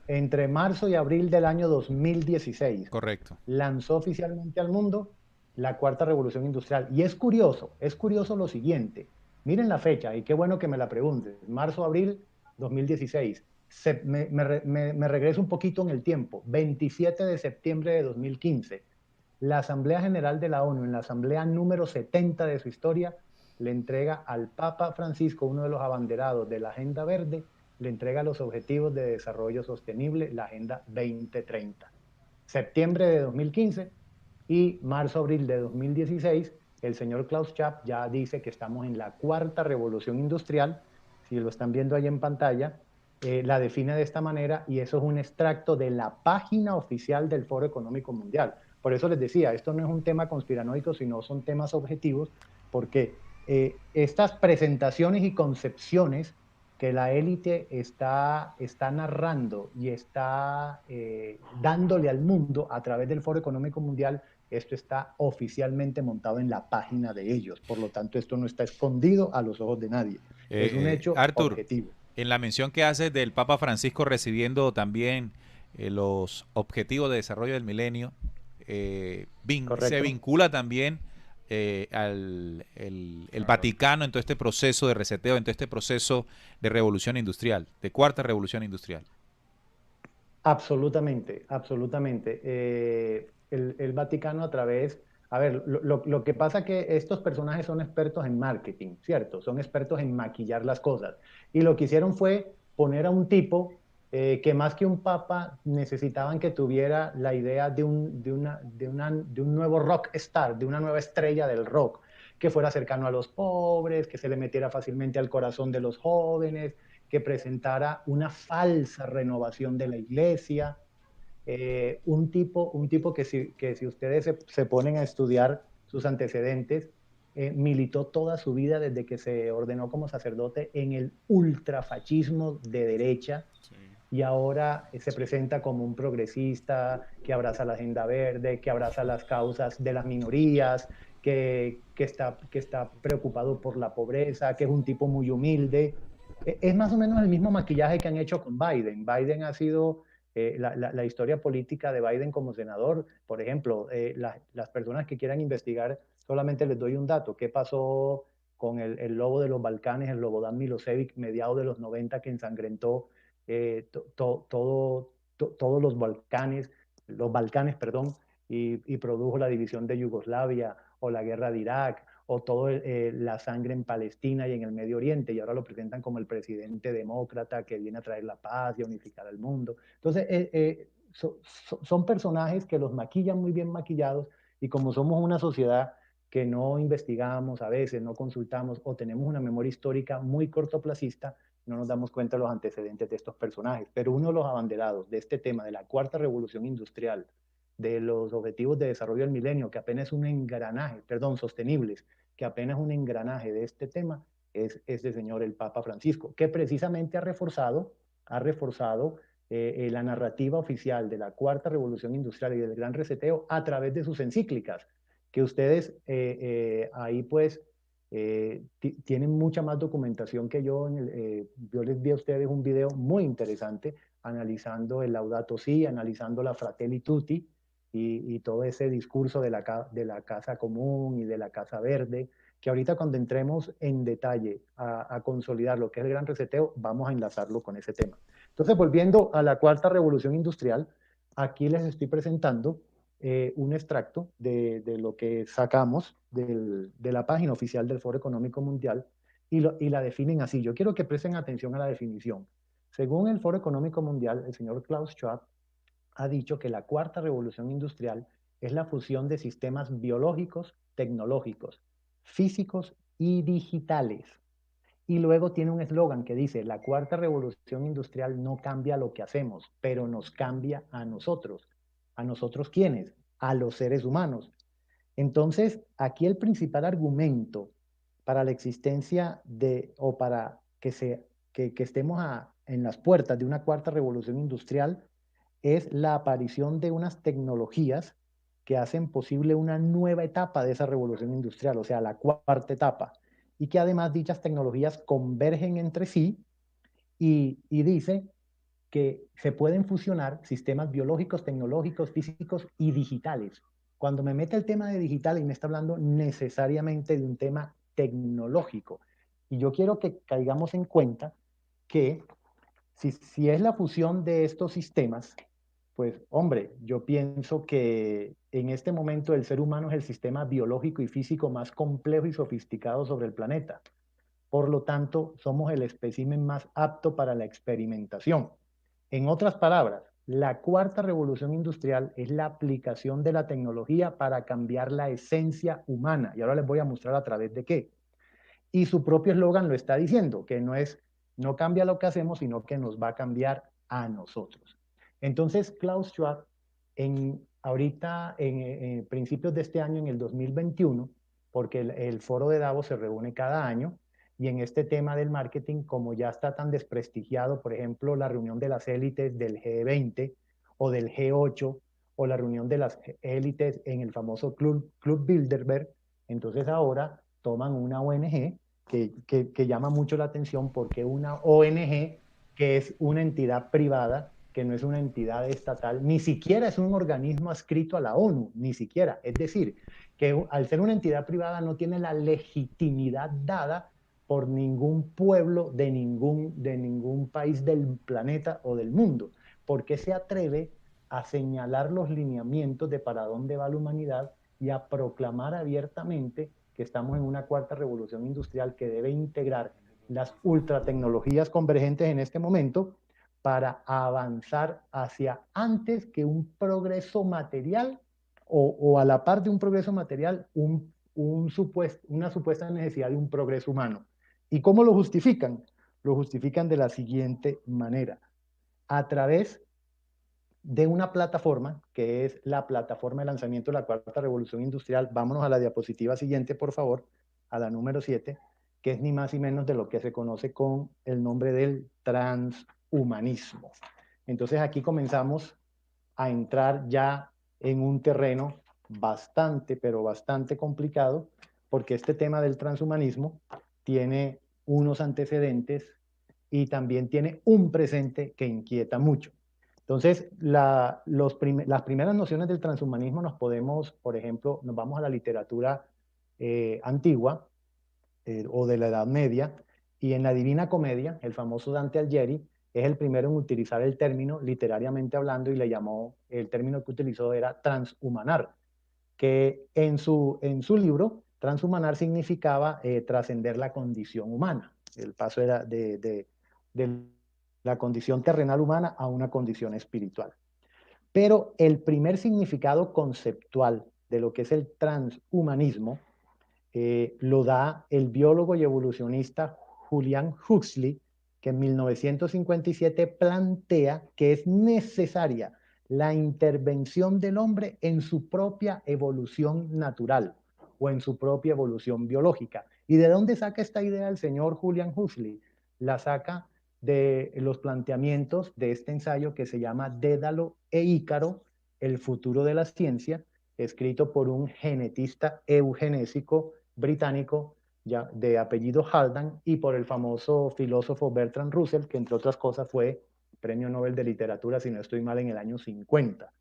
Speaker 5: entre marzo y abril del año 2016
Speaker 2: Correcto.
Speaker 5: lanzó oficialmente al mundo la cuarta revolución industrial. Y es curioso lo siguiente. Miren la fecha, y qué bueno que me la pregunten. Marzo-abril 2016. Me regreso un poquito en el tiempo. 27 de septiembre de 2015. La Asamblea General de la ONU, en la asamblea número 70 de su historia, le entrega al Papa Francisco, uno de los abanderados de la Agenda Verde, le entrega los Objetivos de Desarrollo Sostenible, la Agenda 2030. Septiembre de 2015 y marzo-abril de 2016, el señor Klaus Schwab ya dice que estamos en la cuarta revolución industrial. Si lo están viendo ahí en pantalla, la define de esta manera y eso es un extracto de la página oficial del Foro Económico Mundial. Por eso les decía, esto no es un tema conspiranoico, sino son temas objetivos, porque estas presentaciones y concepciones que la élite está narrando y está dándole al mundo a través del Foro Económico Mundial, esto está oficialmente montado en la página de ellos. Por lo tanto, esto no está escondido a los ojos de nadie. Es un hecho
Speaker 2: Artur,
Speaker 5: objetivo.
Speaker 2: en la mención que haces del Papa Francisco recibiendo también los objetivos de desarrollo del milenio, se
Speaker 5: ¿Correcto?
Speaker 2: vincula también el Vaticano en todo este proceso de reseteo, en todo este proceso de revolución industrial, de cuarta revolución industrial.
Speaker 5: Absolutamente, absolutamente. El Vaticano a través, a ver, lo que pasa es que estos personajes son expertos en marketing, ¿cierto? Son expertos en maquillar las cosas. Y lo que hicieron fue poner a un tipo que más que un papa necesitaban que tuviera la idea de un nuevo rock star, de una nueva estrella del rock, que fuera cercano a los pobres, que se le metiera fácilmente al corazón de los jóvenes, que presentara una falsa renovación de la iglesia, un tipo que si ustedes se ponen a estudiar sus antecedentes, militó toda su vida desde que se ordenó como sacerdote en el ultrafascismo de derecha
Speaker 3: Sí.
Speaker 5: y ahora se presenta como un progresista que abraza la agenda verde, que abraza las causas de las minorías, que está preocupado por la pobreza, que es un tipo muy humilde. Es más o menos el mismo maquillaje que han hecho con Biden. Biden ha sido la historia política de Biden como senador. Por ejemplo, las personas que quieran investigar, solamente les doy un dato. ¿Qué pasó con el lobo de los Balcanes, el Slobodan Milosevic, mediados de los 90, que ensangrentó todos los Balcanes, perdón, y produjo la división de Yugoslavia o la guerra de Irak o toda la sangre en Palestina y en el Medio Oriente, y ahora lo presentan como el presidente demócrata que viene a traer la paz y a unificar al mundo. Entonces, son personajes que los maquillan muy bien maquillados, y como somos una sociedad que no investigamos a veces, no consultamos o tenemos una memoria histórica muy cortoplacista, no nos damos cuenta de los antecedentes de estos personajes. Pero uno de los abanderados de este tema de la cuarta revolución industrial, de los objetivos de desarrollo del milenio, que apenas es un engranaje, perdón, sostenibles, que apenas un engranaje de este tema, es este señor, el Papa Francisco, que precisamente ha reforzado la narrativa oficial de la cuarta revolución industrial y del gran reseteo a través de sus encíclicas, que ustedes ahí pues tienen mucha más documentación que yo. Yo les vi a ustedes un video muy interesante analizando el Laudato Si, analizando la Fratelli Tutti y todo ese discurso de la Casa Común y de la Casa Verde, que ahorita cuando entremos en detalle a consolidar lo que es el gran reseteo, vamos a enlazarlo con ese tema. Entonces, volviendo a la cuarta revolución industrial, aquí les estoy presentando un extracto de lo que sacamos de la página oficial del Foro Económico Mundial y la definen así. Yo quiero que presten atención a la definición. Según el Foro Económico Mundial, el señor Klaus Schwab ha dicho que la cuarta revolución industrial es la fusión de sistemas biológicos, tecnológicos, físicos y digitales. Y luego tiene un eslogan que dice: la cuarta revolución industrial no cambia lo que hacemos, pero nos cambia a nosotros. ¿A nosotros quiénes? A los seres humanos. Entonces, aquí el principal argumento para la existencia o para que estemos en las puertas de una cuarta revolución industrial es la aparición de unas tecnologías que hacen posible una nueva etapa de esa revolución industrial, o sea, la cuarta etapa, y que además dichas tecnologías convergen entre sí y dice que se pueden fusionar sistemas biológicos, tengológicos, físicos y digitales. Cuando me mete el tema de digital, y me está hablando necesariamente de un tema tecnológico. Y yo quiero que caigamos en cuenta que si es la fusión de estos sistemas, pues hombre, yo pienso que en este momento el ser humano es el sistema biológico y físico más complejo y sofisticado sobre el planeta. Por lo tanto, somos el espécimen más apto para la experimentación. En otras palabras, la cuarta revolución industrial es la aplicación de la tecnología para cambiar la esencia humana. Y ahora les voy a mostrar a través de qué. Y su propio eslogan lo está diciendo, que no cambia lo que hacemos, sino que nos va a cambiar a nosotros. Entonces, Klaus Schwab, ahorita, en principios de este año, en el 2021, porque el foro de Davos se reúne cada año, y en este tema del marketing, como ya está tan desprestigiado, por ejemplo, la reunión de las élites del G20 o del G8, o la reunión de las élites en el famoso Club Bilderberg, entonces ahora toman una ONG que llama mucho la atención, porque una ONG que es una entidad privada, que no es una entidad estatal, ni siquiera es un organismo adscrito a la ONU, ni siquiera. Es decir, que al ser una entidad privada no tiene la legitimidad dada por ningún pueblo de ningún país del planeta o del mundo. ¿Por qué se atreve a señalar los lineamientos de para dónde va la humanidad y a proclamar abiertamente que estamos en una cuarta revolución industrial que debe integrar las ultratecnologías convergentes en este momento para avanzar hacia antes que un progreso material o a la par de un progreso material, una supuesta necesidad de un progreso humano? ¿Y cómo lo justifican? Lo justifican de la siguiente manera: a través de una plataforma que es la plataforma de lanzamiento de la cuarta revolución industrial. Vámonos a la diapositiva siguiente, por favor, a la número 7, que es ni más ni menos de lo que se conoce con el nombre del transhumanismo. Entonces aquí comenzamos a entrar ya en un terreno bastante, pero bastante complicado, porque este tema del transhumanismo tiene unos antecedentes y también tiene un presente que inquieta mucho. Entonces, las primeras nociones del transhumanismo nos podemos, por ejemplo, nos vamos a la literatura antigua o de la Edad Media, y en la Divina Comedia, el famoso Dante Alighieri es el primero en utilizar el término literariamente hablando, y le llamó, el término que utilizó era transhumanar, que en su libro, transhumanar significaba trascender la condición humana. El paso era de la condición terrenal humana a una condición espiritual. Pero el primer significado conceptual de lo que es el transhumanismo lo da el biólogo y evolucionista Julian Huxley, que en 1957 plantea que es necesaria la intervención del hombre en su propia evolución natural o en su propia evolución biológica. ¿Y de dónde saca esta idea el señor Julian Huxley? La saca de los planteamientos de este ensayo que se llama Dédalo e Ícaro, el futuro de la ciencia, escrito por un genetista eugenésico británico de apellido Haldane y por el famoso filósofo Bertrand Russell, que entre otras cosas fue premio Nobel de Literatura, si no estoy mal, en el año 50.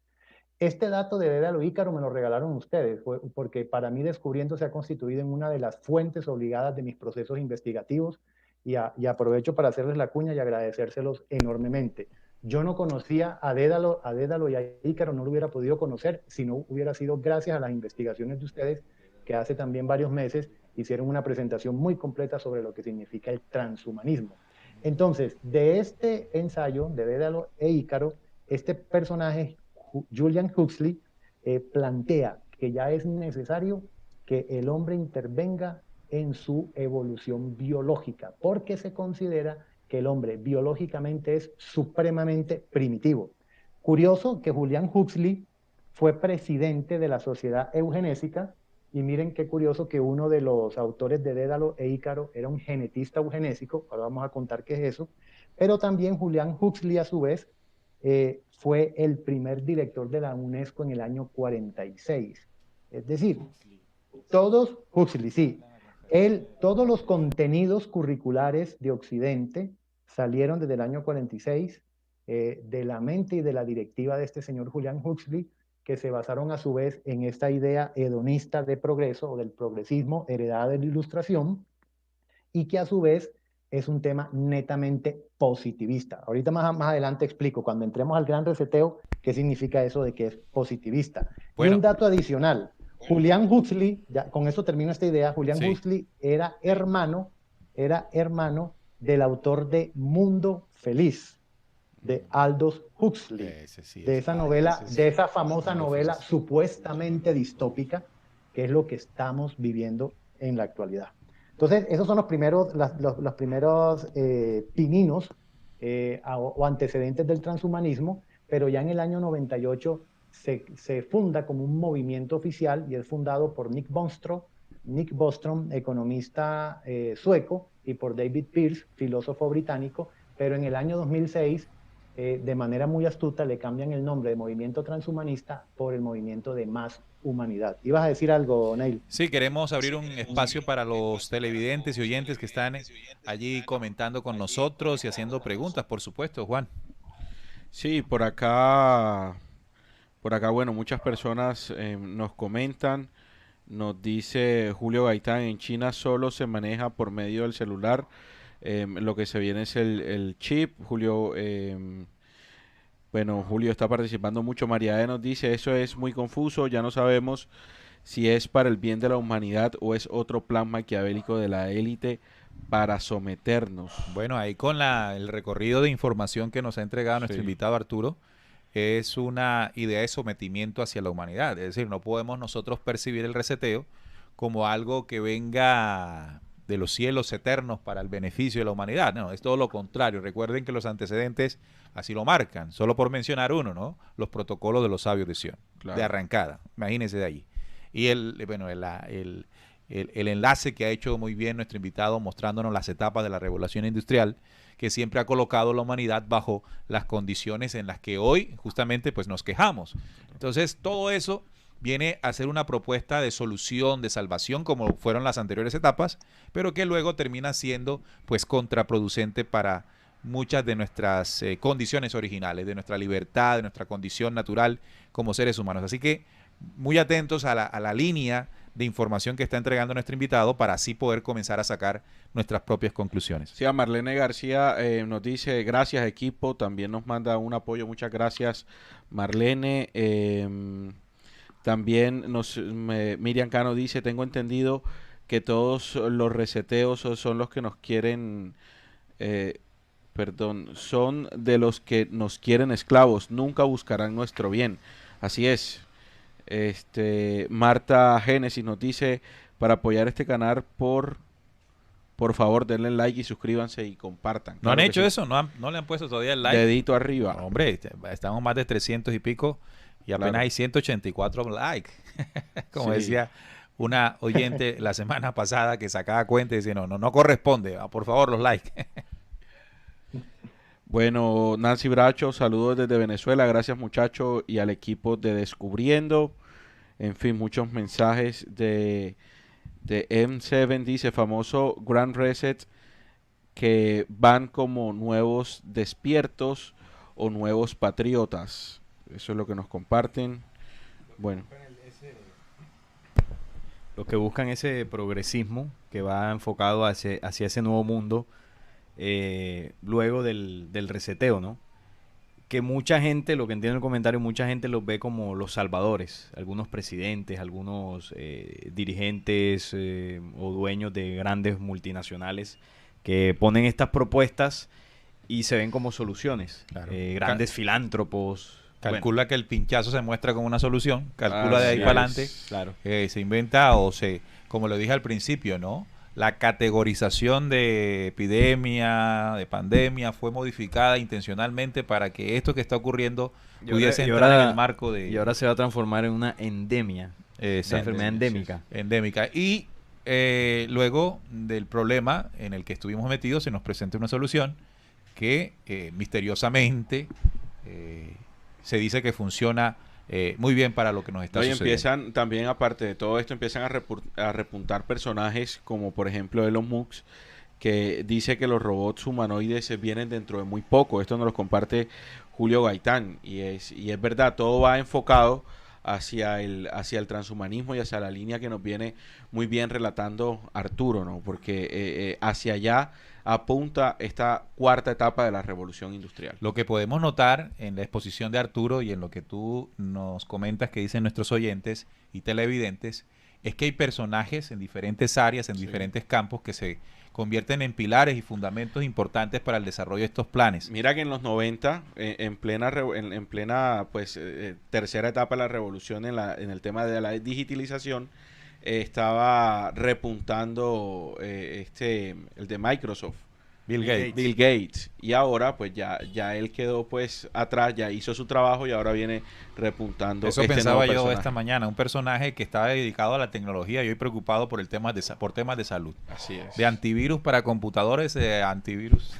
Speaker 5: Este dato de Dédalo Ícaro me lo regalaron ustedes, porque para mí Descubriendo se ha constituido en una de las fuentes obligadas de mis procesos investigativos, y aprovecho para hacerles la cuña y agradecérselos enormemente. Yo no conocía a Dédalo y a Ícaro, no lo hubiera podido conocer si no hubiera sido gracias a las investigaciones de ustedes, que hace también varios meses hicieron una presentación muy completa sobre lo que significa el transhumanismo. Entonces, de este ensayo de Dédalo e Ícaro, este personaje, Julian Huxley, plantea que ya es necesario que el hombre intervenga en su evolución biológica, porque se considera que el hombre biológicamente es supremamente primitivo. Curioso que Julian Huxley fue presidente de la Sociedad Eugenésica, y miren qué curioso que uno de los autores de Dédalo e Ícaro era un genetista eugenésico. Ahora vamos a contar qué es eso. Pero también Julian Huxley, a su vez, fue el primer director de la UNESCO en el año 46. Es decir, Huxley, sí, todos los contenidos curriculares de Occidente salieron desde el año 46 de la mente y de la directiva de este señor Julian Huxley, que se basaron a su vez en esta idea hedonista de progreso o del progresismo heredada de la Ilustración, y que a su vez es un tema netamente positivista. Ahorita más adelante explico, cuando entremos al gran reseteo, qué significa eso de que es positivista. Bueno. Y un dato adicional, Julian Huxley, ya con eso termino esta idea, Julian Huxley era hermano del autor de Mundo Feliz, de Aldous Huxley, de esa novela, de esa famosa novela supuestamente distópica, que es lo que estamos viviendo en la actualidad. Entonces, esos son los primeros pininos o antecedentes del transhumanismo, pero ya en el año 98 se funda como un movimiento oficial, y es fundado por Nick Bostrom, economista sueco, y por David Pearce, filósofo británico, pero en el año 2006, de manera muy astuta, le cambian el nombre de Movimiento Transhumanista por el Movimiento de Más Humanidad. ¿Ibas a decir algo, Neil?
Speaker 2: Sí, queremos abrir un espacio para los televidentes y oyentes que están allí comentando con nosotros y haciendo preguntas, por supuesto, Juan.
Speaker 3: Sí, por acá, bueno, muchas personas nos comentan. Nos dice Julio Gaitán: en China solo se maneja por medio del celular. Lo que se viene es el chip. Julio Bueno, Julio está participando mucho. María E. nos dice, eso es muy confuso, ya no sabemos si es para el bien de la humanidad o es otro plan maquiavélico de la élite para someternos.
Speaker 2: Bueno, ahí con el recorrido de información que nos ha entregado nuestro
Speaker 3: Sí.
Speaker 2: invitado Arturo, es una idea de sometimiento hacia la humanidad. Es decir, no podemos nosotros percibir el reseteo como algo que venga de los cielos eternos para el beneficio de la humanidad. No, es todo lo contrario. Recuerden que los antecedentes así lo marcan. Solo por mencionar uno, ¿no? Los protocolos de los sabios de Sion,
Speaker 3: Claro.
Speaker 2: de arrancada. Imagínense de allí. Y el enlace que ha hecho muy bien nuestro invitado mostrándonos las etapas de la revolución industrial, que siempre ha colocado a la humanidad bajo las condiciones en las que hoy justamente pues nos quejamos. Entonces todo eso viene a ser una propuesta de solución, de salvación, como fueron las anteriores etapas, pero que luego termina siendo pues contraproducente para muchas de nuestras condiciones originales, de nuestra libertad, de nuestra condición natural como seres humanos. Así que muy atentos a la línea de información que está entregando nuestro invitado para así poder comenzar a sacar nuestras propias conclusiones.
Speaker 3: Sí, a Marlene García nos dice, gracias equipo, también nos manda un apoyo, muchas gracias Marlene. También Miriam Cano dice, tengo entendido que todos los reseteos son los que nos quieren, son de los que nos quieren esclavos, nunca buscarán nuestro bien. Así es. Marta Génesis nos dice, para apoyar este canal, por favor denle like y suscríbanse y compartan.
Speaker 2: ¿No
Speaker 3: Claro
Speaker 2: han
Speaker 3: que
Speaker 2: hecho
Speaker 3: sí.
Speaker 2: eso? ¿No le han puesto todavía el like?
Speaker 3: Dedito arriba.
Speaker 2: No, hombre, estamos más de 300 y pico y apenas
Speaker 3: Claro.
Speaker 2: hay 184 likes. Como
Speaker 3: Sí.
Speaker 2: decía una oyente la semana pasada que sacaba cuenta y decía, no corresponde, por favor los likes.
Speaker 3: Bueno, Nancy Bracho, saludos desde Venezuela, gracias muchachos y al equipo de Descubriendo. En fin, muchos mensajes de M7, dice, famoso Grand Reset, que van como nuevos despiertos o nuevos patriotas. Eso es lo que nos comparten. Bueno,
Speaker 4: Los que buscan ese progresismo que va enfocado hacia ese nuevo mundo luego del reseteo, ¿no? Que mucha gente, lo que entiendo en el comentario, mucha gente los ve como los salvadores. Algunos presidentes, algunos dirigentes o dueños de grandes multinacionales que ponen estas propuestas y se ven como soluciones.
Speaker 2: Claro.
Speaker 4: Grandes filántropos.
Speaker 2: Calcula que el pinchazo se muestra como una solución, calcula de ahí
Speaker 3: así
Speaker 2: para
Speaker 3: es.
Speaker 2: adelante,
Speaker 4: Claro.
Speaker 2: se inventa como lo dije al principio, ¿no? La categorización de epidemia, de pandemia, fue modificada intencionalmente para que esto que está ocurriendo pudiese entrar en el marco de...
Speaker 4: Y ahora se va a transformar en una endemia. Una enfermedad endémica.
Speaker 2: endémica. Y luego del problema en el que estuvimos metidos, se nos presenta una solución que misteriosamente se dice que funciona muy bien para lo que nos está
Speaker 3: hoy
Speaker 2: sucediendo.
Speaker 3: empiezan también, aparte de todo esto, empiezan a repuntar personajes como por ejemplo Elon Musk, que dice que los robots humanoides vienen dentro de muy poco. Esto nos lo comparte Julio Gaitán y es verdad, todo va enfocado hacia el transhumanismo y hacia la línea que nos viene muy bien relatando Arturo, ¿no? Porque hacia allá apunta esta cuarta etapa de la revolución industrial.
Speaker 2: Lo que podemos notar en la exposición de Arturo y en lo que tú nos comentas que dicen nuestros oyentes y televidentes es que hay personajes en diferentes áreas, en diferentes campos que se convierten en pilares y fundamentos importantes para el desarrollo de estos planes.
Speaker 3: Mira que en los 90, en plena tercera etapa de la revolución en el tema de la digitalización, estaba repuntando el de Microsoft,
Speaker 2: Bill Gates.
Speaker 3: Bill Gates, y ahora pues ya él quedó pues atrás, ya hizo su trabajo y ahora viene repuntando.
Speaker 2: Eso
Speaker 3: este
Speaker 2: pensaba
Speaker 3: nuevo
Speaker 2: yo
Speaker 3: personaje.
Speaker 2: esta mañana, un personaje que estaba dedicado a la tecnología y hoy preocupado por por temas de salud.
Speaker 3: Así es.
Speaker 2: De antivirus para computadores, de antivirus.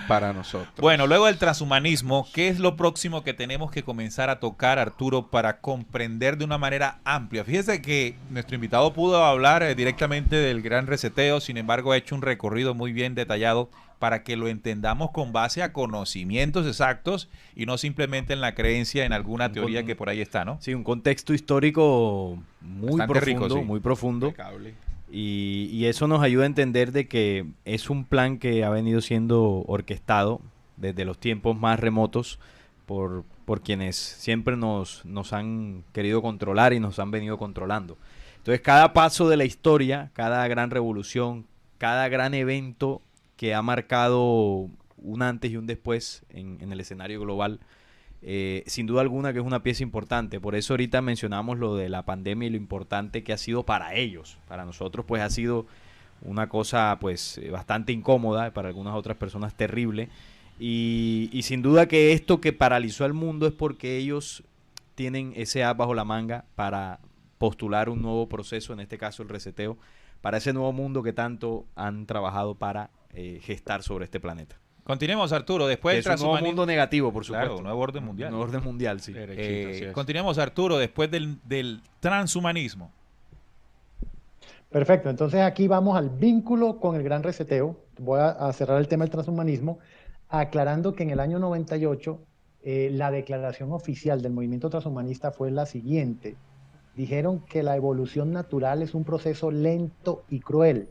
Speaker 3: Para nosotros.
Speaker 2: Bueno, luego del transhumanismo, ¿qué es lo próximo que tenemos que comenzar a tocar, Arturo, para comprender de una manera amplia? Fíjese que nuestro invitado pudo hablar directamente del gran reseteo, sin embargo ha hecho un recorrido muy bien detallado para que lo entendamos con base a conocimientos exactos y no simplemente en la creencia en alguna teoría que por ahí está, ¿no?
Speaker 4: Sí, un contexto histórico muy
Speaker 2: Bastante
Speaker 4: profundo,
Speaker 2: rico, sí.
Speaker 4: muy profundo.
Speaker 3: Impecable.
Speaker 4: Y eso nos ayuda a entender de que es un plan que ha venido siendo orquestado desde los tiempos más remotos por quienes siempre nos han querido controlar y nos han venido controlando. Entonces, cada paso de la historia, cada gran revolución, cada gran evento que ha marcado un antes y un después en el escenario global, sin duda alguna que es una pieza importante. Por eso ahorita mencionamos lo de la pandemia y lo importante que ha sido para ellos. Para nosotros pues ha sido una cosa pues bastante incómoda, para algunas otras personas terrible. Y sin duda que esto que paralizó al mundo es porque ellos tienen ese as bajo la manga para postular un nuevo proceso, en este caso el reseteo, para ese nuevo mundo que tanto han trabajado para gestar sobre este planeta.
Speaker 2: Continuemos, Arturo, después del
Speaker 4: transhumanismo. Es un nuevo mundo negativo, por supuesto.
Speaker 2: Claro, nuevo orden mundial.
Speaker 4: Nuevo orden mundial, sí.
Speaker 2: Continuemos, Arturo, después del transhumanismo.
Speaker 5: Perfecto, entonces aquí vamos al vínculo con el gran reseteo. Voy a cerrar el tema del transhumanismo, aclarando que en el año 98 la declaración oficial del movimiento transhumanista fue la siguiente. Dijeron que la evolución natural es un proceso lento y cruel,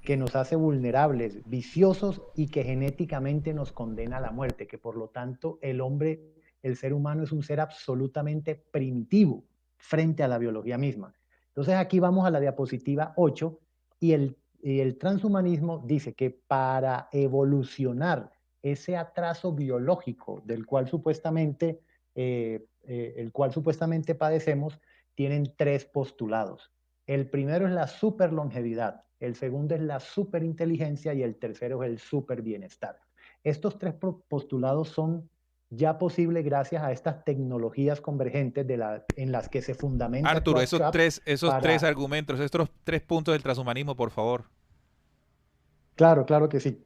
Speaker 5: que nos hace vulnerables, viciosos y que genéticamente nos condena a la muerte, que por lo tanto el hombre, el ser humano es un ser absolutamente primitivo frente a la biología misma. Entonces aquí vamos a la diapositiva 8 y el transhumanismo dice que para evolucionar ese atraso biológico del cual supuestamente, el cual supuestamente padecemos, tienen tres postulados. El primero es la superlongevidad, el segundo es la superinteligencia y el tercero es el superbienestar. Estos tres postulados son ya posibles gracias a estas tecnologías convergentes en las que se fundamenta.
Speaker 2: Arturo, esos tres argumentos, estos tres puntos del transhumanismo, por favor.
Speaker 5: Claro, claro que sí.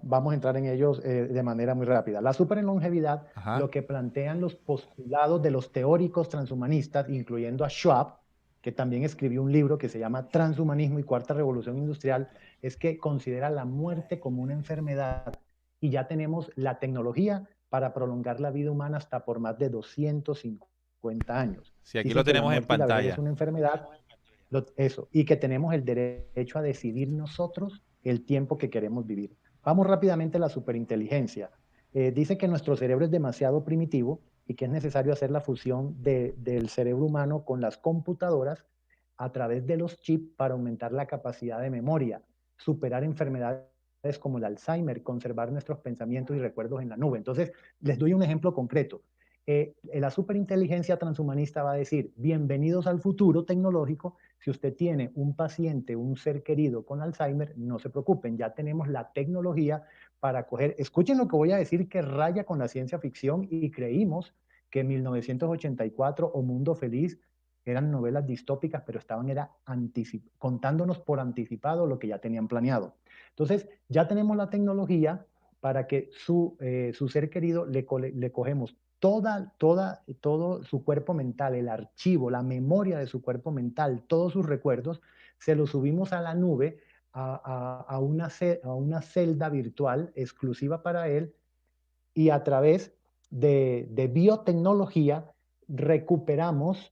Speaker 5: Vamos a entrar en ellos de manera muy rápida. La superlongevidad, lo que plantean los postulados de los teóricos transhumanistas, incluyendo a Schwab, que también escribió un libro que se llama Transhumanismo y Cuarta Revolución Industrial, es que considera la muerte como una enfermedad y ya tenemos la tecnología para prolongar la vida humana hasta por más de 250 años.
Speaker 2: Sí, aquí lo tenemos en pantalla.
Speaker 5: Es una enfermedad, eso, y que tenemos el derecho a decidir nosotros el tiempo que queremos vivir. Vamos rápidamente a la superinteligencia. Dice que nuestro cerebro es demasiado primitivo y que es necesario hacer la fusión del cerebro humano con las computadoras a través de los chips para aumentar la capacidad de memoria, superar enfermedades como el Alzheimer, conservar nuestros pensamientos y recuerdos en la nube. Entonces, les doy un ejemplo concreto. La superinteligencia transhumanista va a decir, bienvenidos al futuro tecnológico. Si usted tiene un paciente, un ser querido con Alzheimer, no se preocupen, ya tenemos la tecnología para coger, escuchen lo que voy a decir que raya con la ciencia ficción y creímos que 1984 o Mundo Feliz eran novelas distópicas, pero estaban contándonos por anticipado lo que ya tenían planeado. Entonces, ya tenemos la tecnología para que su ser querido le cogemos todo su cuerpo mental, el archivo, la memoria de su cuerpo mental, todos sus recuerdos, se los subimos a la nube, a una celda virtual exclusiva para él, y a través de biotecnología recuperamos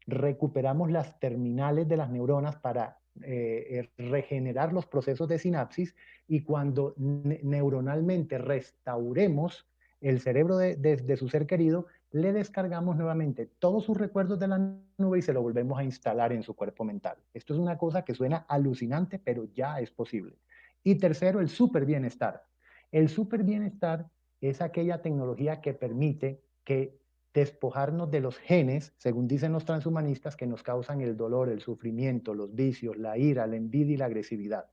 Speaker 5: las terminales de las neuronas para regenerar los procesos de sinapsis, y cuando neuronalmente restauremos el cerebro de su ser querido, le descargamos nuevamente todos sus recuerdos de la nube y se lo volvemos a instalar en su cuerpo mental. Esto es una cosa que suena alucinante, pero ya es posible. Y tercero, el superbienestar. El superbienestar es aquella tecnología que permite que despojarnos de los genes, según dicen los transhumanistas, que nos causan el dolor, el sufrimiento, los vicios, la ira, la envidia y la agresividad.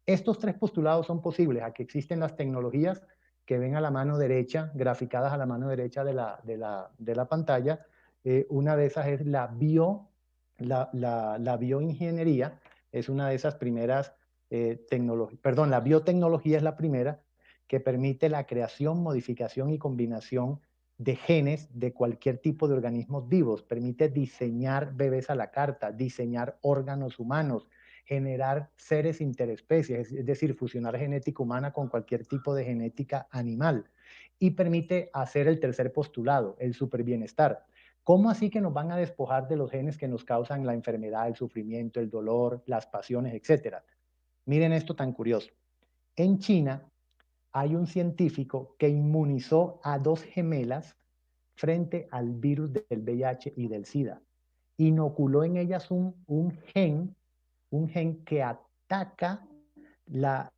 Speaker 5: Estos tres postulados son posibles a que existen las tecnologías que ven a la mano derecha, graficadas a la mano derecha de la pantalla. Una de esas es la bioingeniería, es una de esas primeras tecnologías, perdón, la biotecnología es la primera, que permite la creación, modificación y combinación de genes de cualquier tipo de organismos vivos. Permite diseñar bebés a la carta, diseñar órganos humanos, generar seres interespecies, es decir, fusionar genética humana con cualquier tipo de genética animal. Y permite hacer el tercer postulado, el superbienestar. ¿Cómo así que nos van a despojar de los genes que nos causan la enfermedad, el sufrimiento, el dolor, las pasiones, etcétera? Miren esto tan curioso. En China hay un científico que inmunizó a dos gemelas frente al virus del VIH y del SIDA. Inoculó en ellas un gen que ataca la,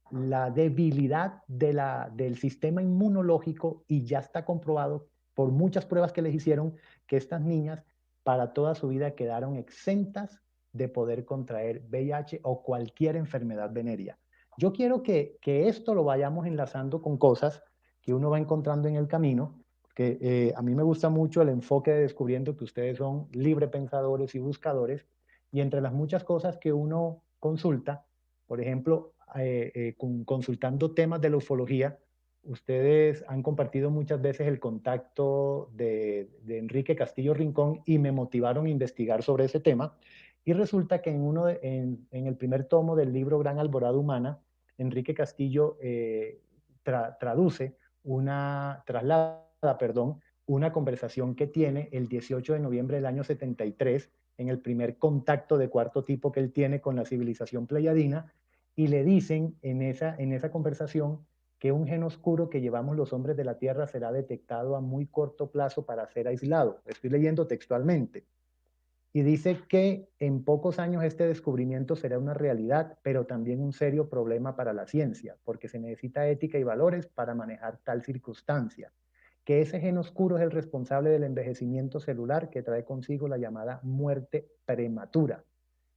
Speaker 5: la debilidad del sistema inmunológico, y ya está comprobado por muchas pruebas que les hicieron que estas niñas para toda su vida quedaron exentas de poder contraer VIH o cualquier enfermedad venérea. Yo quiero que esto lo vayamos enlazando con cosas que uno va encontrando en el camino, que a mí me gusta mucho el enfoque de descubriendo que ustedes son libre pensadores y buscadores, y entre las muchas cosas que uno consulta, por ejemplo, consultando temas de la ufología, ustedes han compartido muchas veces el contacto de Enrique Castillo Rincón y me motivaron a investigar sobre ese tema. Y resulta que en el primer tomo del libro Gran Alborada Humana, Enrique Castillo traslada, perdón, una conversación que tiene el 18 de noviembre del año 73, en el primer contacto de cuarto tipo que él tiene con la civilización pleyadina, y le dicen en esa conversación que un gen oscuro que llevamos los hombres de la Tierra será detectado a muy corto plazo para ser aislado. Estoy leyendo textualmente. Y dice que en pocos años este descubrimiento será una realidad, pero también un serio problema para la ciencia, porque se necesita ética y valores para manejar tal circunstancia. Que ese gen oscuro es el responsable del envejecimiento celular que trae consigo la llamada muerte prematura.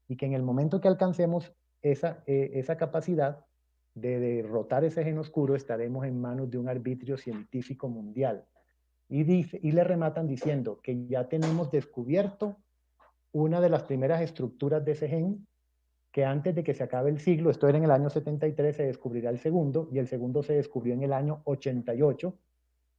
Speaker 5: Y que en el momento que alcancemos esa capacidad de derrotar ese gen oscuro, estaremos en manos de un arbitrio científico mundial. Y le rematan diciendo que ya tenemos descubierto una de las primeras estructuras de ese gen, que antes de que se acabe el siglo, esto era en el año 73, se descubrirá el segundo, y el segundo se descubrió en el año 88,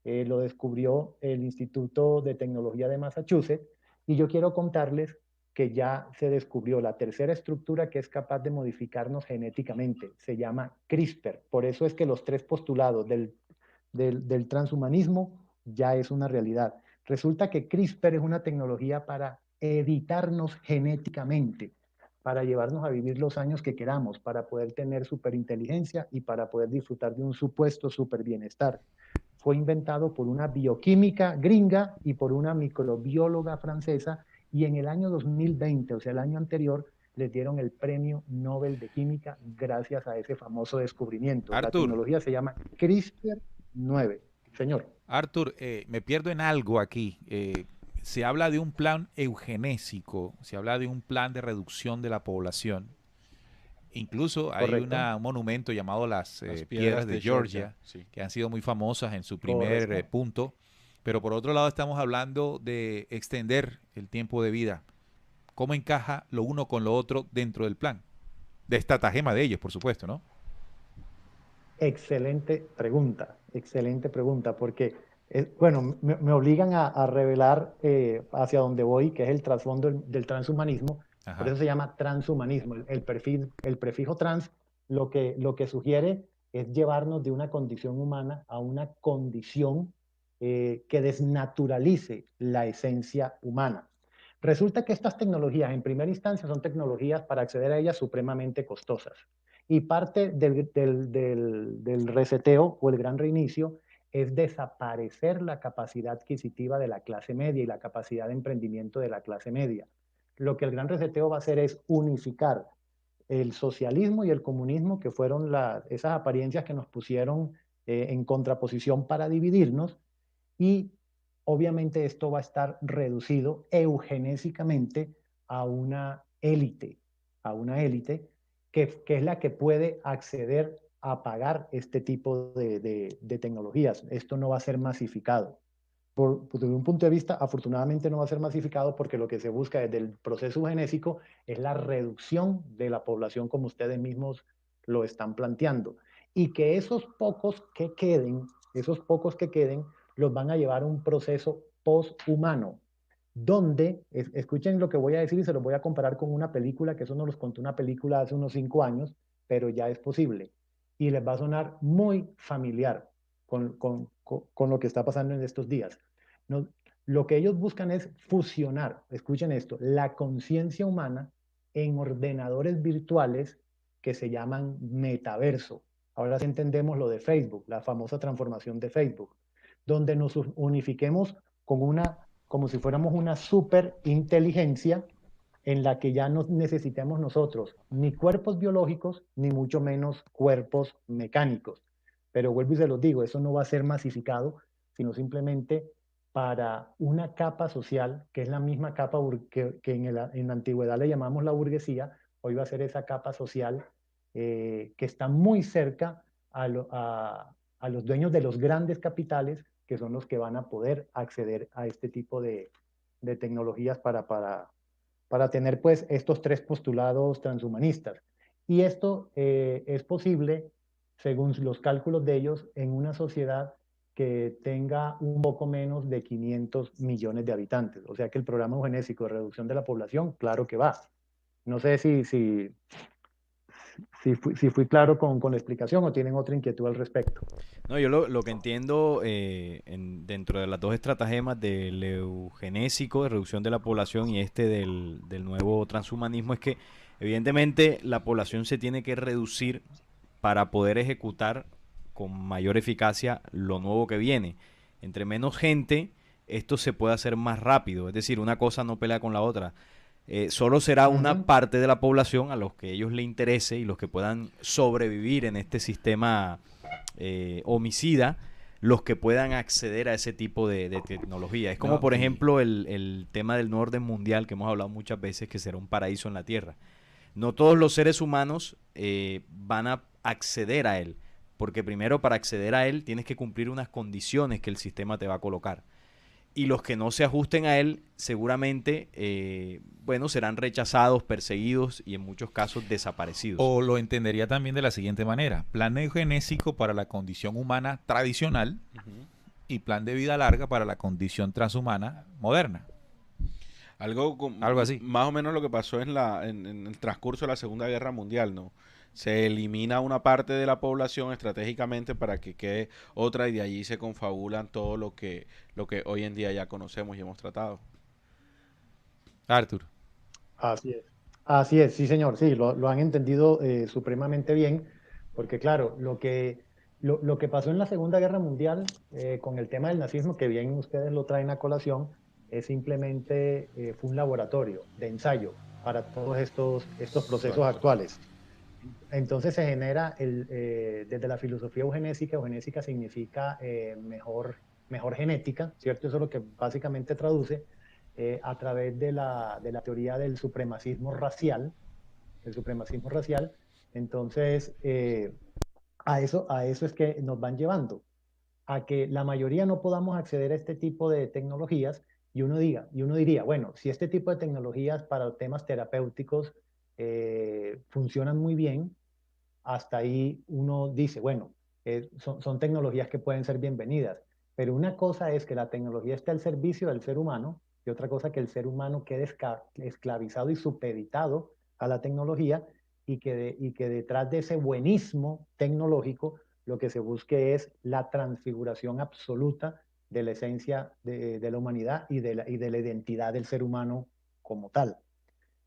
Speaker 5: lo descubrió el Instituto de Tecnología de Massachusetts, y yo quiero contarles que ya se descubrió la tercera estructura que es capaz de modificarnos genéticamente, se llama CRISPR. Por eso es que los tres postulados del transhumanismo ya es una realidad. Resulta que CRISPR es una tecnología para editarnos genéticamente, para llevarnos a vivir los años que queramos, para poder tener superinteligencia y para poder disfrutar de un supuesto superbienestar. Fue inventado por una bioquímica gringa y por una microbióloga francesa, y en el año 2020, o sea, el año anterior, les dieron el premio Nobel de Química gracias a ese famoso descubrimiento. La
Speaker 2: Arthur,
Speaker 5: tecnología se llama CRISPR-9. Señor.
Speaker 2: Arthur, me pierdo en algo aquí. Se habla de un plan eugenésico, se habla de un plan de reducción de la población. Incluso hay
Speaker 5: Correcto.
Speaker 2: un monumento llamado las
Speaker 3: piedras
Speaker 2: Piedras de
Speaker 3: de
Speaker 2: Georgia,
Speaker 3: sí.
Speaker 2: que han sido muy famosas en su primer
Speaker 5: Correcto.
Speaker 2: punto. Pero por otro lado estamos hablando de extender el tiempo de vida. ¿Cómo encaja lo uno con lo otro dentro del plan? De estratagema de ellos, por supuesto, ¿no?
Speaker 5: Excelente pregunta, porque, bueno, me obligan a revelar hacia dónde voy, que es el trasfondo del transhumanismo. Por
Speaker 2: Ajá.
Speaker 5: eso se llama transhumanismo. El prefijo trans lo que sugiere es llevarnos de una condición humana a una condición que desnaturalice la esencia humana. Resulta que estas tecnologías, en primera instancia, son tecnologías para acceder a ellas supremamente costosas. Y parte del reseteo o el gran reinicio es desaparecer la capacidad adquisitiva de la clase media y la capacidad de emprendimiento de la clase media. Lo que el gran reseteo va a hacer es unificar el socialismo y el comunismo, que fueron esas apariencias que nos pusieron en contraposición para dividirnos, y obviamente esto va a estar reducido eugenésicamente a una élite, a una élite que es la que puede acceder a pagar este tipo de tecnologías. Esto no va a ser masificado. Desde un punto de vista, afortunadamente no va a ser masificado, porque lo que se busca desde el proceso genésico es la reducción de la población, como ustedes mismos lo están planteando. Y que esos pocos que queden, los van a llevar a un proceso poshumano, donde, escuchen lo que voy a decir y se lo voy a comparar con una película, que eso nos los contó una película hace unos 5 años, pero ya es posible. Y les va a sonar muy familiar con lo que está pasando en estos días. No, lo que ellos buscan es fusionar, escuchen esto, la conciencia humana en ordenadores virtuales que se llaman metaverso. Ahora sí entendemos lo de Facebook, la famosa transformación de Facebook, donde nos unifiquemos como si fuéramos una superinteligencia en la que ya no necesitemos nosotros ni cuerpos biológicos, ni mucho menos cuerpos mecánicos. Pero vuelvo y se los digo, eso no va a ser masificado, sino simplemente para una capa social, que es la misma capa que en la antigüedad le llamamos la burguesía, hoy va a ser esa capa social que está muy cerca a los dueños de los grandes capitales, que son los que van a poder acceder a este tipo de tecnologías para tener pues estos tres postulados transhumanistas. Y esto es posible, según los cálculos de ellos, en una sociedad que tenga un poco menos de 500 millones de habitantes. O sea que el programa eugenésico de reducción de la población, claro que va. No sé si fui claro con la explicación o tienen otra inquietud al respecto.
Speaker 4: No, yo lo que entiendo dentro de las dos estratagemas del eugenésico, de reducción de la población, y del nuevo transhumanismo, es que evidentemente la población se tiene que reducir para poder ejecutar con mayor eficacia lo nuevo que viene. Entre menos gente, esto se puede hacer más rápido, es decir, una cosa no pelea con la otra. Solo será una parte de la población a los que ellos le interese y los que puedan sobrevivir en este sistema homicida, los que puedan acceder a ese tipo de tecnología. Es como,
Speaker 3: No,
Speaker 4: por
Speaker 3: y
Speaker 4: ejemplo, el tema del nuevo orden mundial que hemos hablado muchas veces, que será un paraíso en la Tierra. No todos los seres humanos van a acceder a él, porque primero para acceder a él tienes que cumplir unas condiciones que el sistema te va a colocar. Y los que no se ajusten a él seguramente, bueno, serán rechazados, perseguidos y en muchos casos desaparecidos.
Speaker 2: O lo entendería también de la siguiente manera: plan eugenésico para la condición humana tradicional y plan de vida larga para la condición transhumana moderna. Algo así.
Speaker 3: Más o menos lo que pasó en el transcurso de la Segunda Guerra Mundial, ¿no? Se elimina una parte de la población estratégicamente para que quede otra, y de allí se confabulan todo lo que hoy en día ya conocemos y hemos tratado.
Speaker 2: Arthur.
Speaker 5: Así es. Así es, sí, señor, sí, lo han entendido supremamente bien, porque claro, lo que pasó en la Segunda Guerra Mundial con el tema del nazismo, que bien ustedes lo traen a colación, es simplemente fue un laboratorio de ensayo para todos estos procesos
Speaker 3: Exacto.
Speaker 5: actuales. Entonces se genera desde la filosofía eugenésica significa mejor genética, ¿cierto? Eso es lo que básicamente traduce a través de la teoría del supremacismo racial, el supremacismo racial. Entonces, a eso es que nos van llevando, a que la mayoría no podamos acceder a este tipo de tecnologías y uno diría, bueno, si este tipo de tecnologías para temas terapéuticos funcionan muy bien, hasta ahí uno dice, bueno, son tecnologías que pueden ser bienvenidas, pero una cosa es que la tecnología esté al servicio del ser humano y otra cosa que el ser humano quede esclavizado y supeditado a la tecnología y que detrás de ese buenismo tecnológico lo que se busque es la transfiguración absoluta de la esencia de la humanidad y de la identidad del ser humano como tal.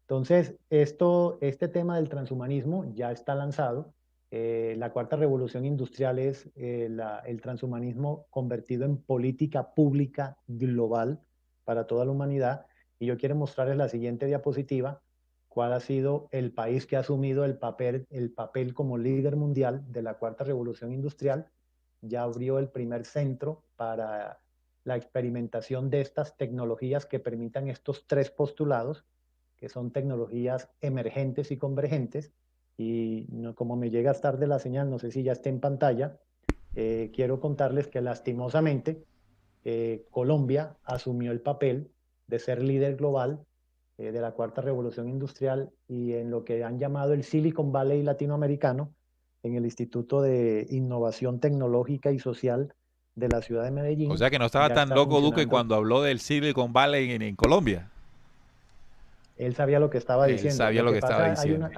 Speaker 5: Entonces, este tema del transhumanismo ya está lanzado. La cuarta revolución industrial es el transhumanismo convertido en política pública global para toda la humanidad. Y yo quiero mostrarles la siguiente diapositiva, cuál ha sido el país que ha asumido el papel como líder mundial de la cuarta revolución industrial. Ya abrió el primer centro para la experimentación de estas tecnologías que permitan estos tres postulados, que son tecnologías emergentes y convergentes. Y como me llega tarde la señal, no sé si ya está en pantalla, quiero contarles que lastimosamente Colombia asumió el papel de ser líder global de la cuarta revolución industrial y en lo que han llamado el Silicon Valley latinoamericano, en el Instituto de Innovación Tecnológica y Social de la ciudad de
Speaker 2: O
Speaker 5: Medellín.
Speaker 2: sea que no estaba
Speaker 5: Ya
Speaker 2: tan
Speaker 5: está
Speaker 2: loco Duque
Speaker 5: funcionando.
Speaker 2: cuando habló del Silicon Valley en Colombia.
Speaker 5: Él sabía lo que estaba
Speaker 2: Él
Speaker 5: diciendo.
Speaker 2: sabía
Speaker 5: Lo
Speaker 2: lo
Speaker 5: que
Speaker 2: que estaba
Speaker 5: pasa,
Speaker 2: diciendo.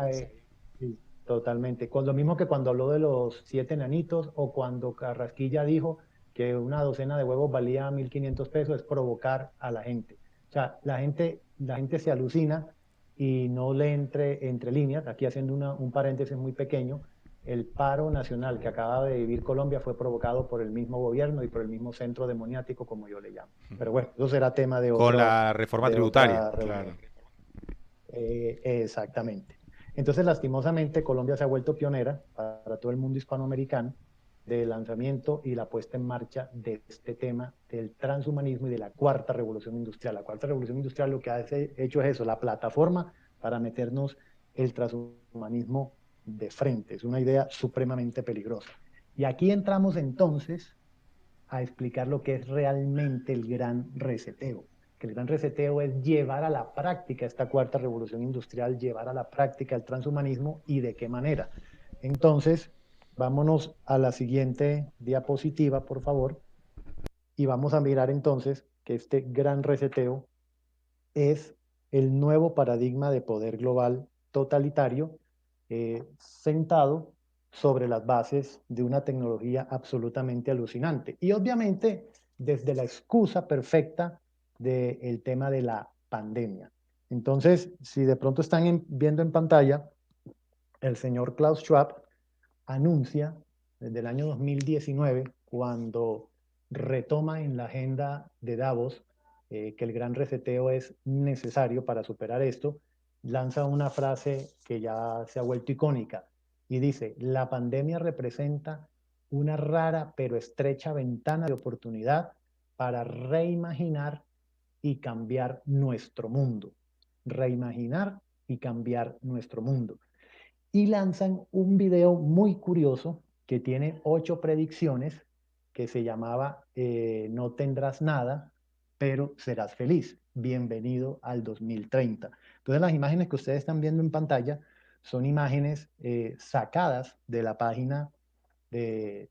Speaker 5: sí, totalmente. Lo mismo que cuando habló de los 7 enanitos o cuando Carrasquilla dijo que una docena de huevos valía 1.500 pesos, es provocar a la gente. O sea, la gente se alucina y no le entre líneas, aquí haciendo un paréntesis muy pequeño. el paro nacional que acaba de vivir Colombia fue provocado por el mismo gobierno y por el mismo centro demoniático, como yo le llamo. Pero bueno, eso será tema
Speaker 2: Con la reforma
Speaker 5: de
Speaker 2: tributaria.
Speaker 5: otra reunión.
Speaker 3: Claro.
Speaker 5: Exactamente. Entonces, lastimosamente, Colombia se ha vuelto pionera para todo el mundo hispanoamericano del lanzamiento y la puesta en marcha de este tema del transhumanismo y de la cuarta revolución industrial. La cuarta revolución industrial lo que ha hecho es eso, la plataforma para meternos el transhumanismo de frente. Es una idea supremamente peligrosa. Y aquí entramos entonces a explicar lo que es realmente el gran reseteo. Que el gran reseteo es llevar a la práctica esta cuarta revolución industrial, llevar a la práctica el transhumanismo y de qué manera. Entonces, vámonos a la siguiente diapositiva, por favor, y vamos a mirar entonces que este gran reseteo es el nuevo paradigma de poder global totalitario sentado sobre las bases de una tecnología absolutamente alucinante. Y obviamente desde la excusa perfecta del tema de la pandemia. Entonces, si de pronto están viendo en pantalla, el señor Klaus Schwab anuncia desde el año 2019, cuando retoma en la agenda de Davos que el gran reseteo es necesario para superar esto, lanza una frase que ya se ha vuelto icónica y dice, la pandemia representa una rara pero estrecha ventana de oportunidad para reimaginar y cambiar nuestro mundo. Reimaginar y cambiar nuestro mundo y lanzan un video muy curioso que tiene 8 predicciones que se llamaba No tendrás nada, pero serás feliz. Bienvenido al 2030. Entonces las imágenes que ustedes están viendo en pantalla son imágenes sacadas de la página de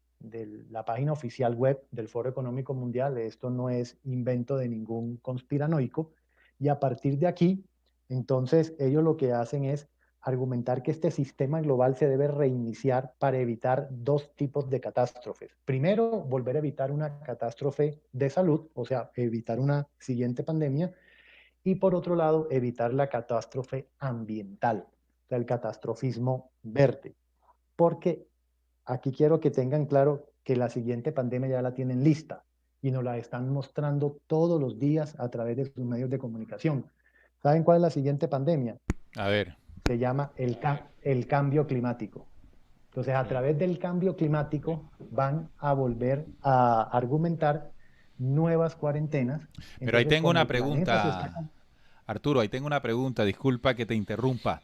Speaker 5: la página oficial web del Foro Económico Mundial. Esto no es invento de ningún conspiranoico. Y a partir de aquí, entonces ellos lo que hacen es argumentar que este sistema global se debe reiniciar para evitar 2 tipos de catástrofes. Primero, volver a evitar una catástrofe de salud, o sea, evitar una siguiente pandemia, y por otro lado, evitar la catástrofe ambiental, o sea, el catastrofismo verde. Porque aquí quiero que tengan claro que la siguiente pandemia ya la tienen lista y nos la están mostrando todos los días a través de sus medios de comunicación. ¿Saben cuál es la siguiente pandemia?
Speaker 2: A ver.
Speaker 5: Se llama el cambio climático. Entonces, a través del cambio climático van a volver a argumentar nuevas cuarentenas.
Speaker 2: Pero ahí
Speaker 5: Entonces,
Speaker 2: tengo
Speaker 5: como
Speaker 2: una
Speaker 5: el planeta se está...
Speaker 2: pregunta, Arturo, ahí tengo una pregunta, disculpa que te interrumpa.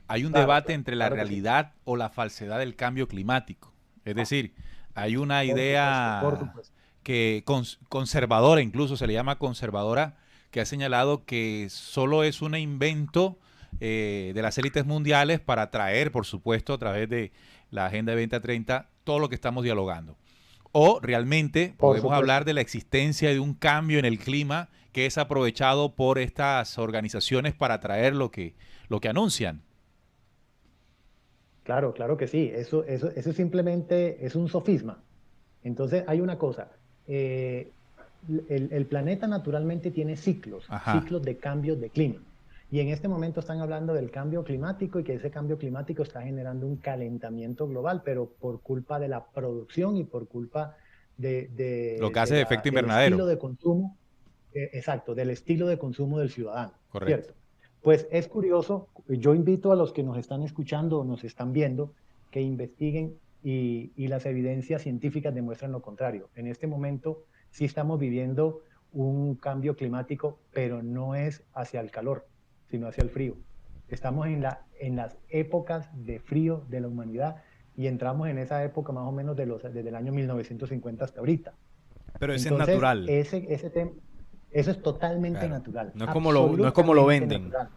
Speaker 2: Hay un
Speaker 5: Claro,
Speaker 2: debate
Speaker 5: claro,
Speaker 2: entre la
Speaker 5: claro que sí.
Speaker 2: realidad o la falsedad del cambio climático. Es decir, hay una
Speaker 5: Por supuesto, por
Speaker 2: idea
Speaker 5: supuesto.
Speaker 2: que conservadora, incluso se le llama conservadora, que ha señalado que solo es un invento de las élites mundiales para atraer, por supuesto, a través de la Agenda de 2030, todo lo que estamos dialogando. O realmente
Speaker 5: Por
Speaker 2: podemos hablar
Speaker 5: supuesto.
Speaker 2: de la existencia de un cambio en el clima que es aprovechado por estas organizaciones para atraer lo que anuncian.
Speaker 5: Claro, claro que sí. Eso simplemente es un sofisma. Entonces, hay una cosa. eh, el planeta naturalmente tiene ciclos,
Speaker 2: Ajá.
Speaker 5: ciclos de cambios de clima. Y en este momento están hablando del cambio climático y que ese cambio climático está generando un calentamiento global, pero por culpa de la producción y por culpa
Speaker 2: Lo que hace de efecto
Speaker 5: del estilo
Speaker 2: invernadero.
Speaker 5: de consumo, exacto, del estilo de consumo del ciudadano,
Speaker 2: Correcto.
Speaker 5: ¿cierto? Pues es curioso, yo invito a los que nos están escuchando o nos están viendo que investiguen y las evidencias científicas demuestran lo contrario. En este momento sí estamos viviendo un cambio climático, pero no es hacia el calor, sino hacia el frío. Estamos en las épocas de frío de la humanidad y entramos en esa época más o menos desde el año 1950 hasta ahorita.
Speaker 4: Pero ese es
Speaker 5: Entonces,
Speaker 4: natural.
Speaker 5: ese tema, eso es totalmente
Speaker 2: Claro.
Speaker 5: natural,
Speaker 4: No es como lo
Speaker 5: absolutamente
Speaker 4: venden.
Speaker 5: natural.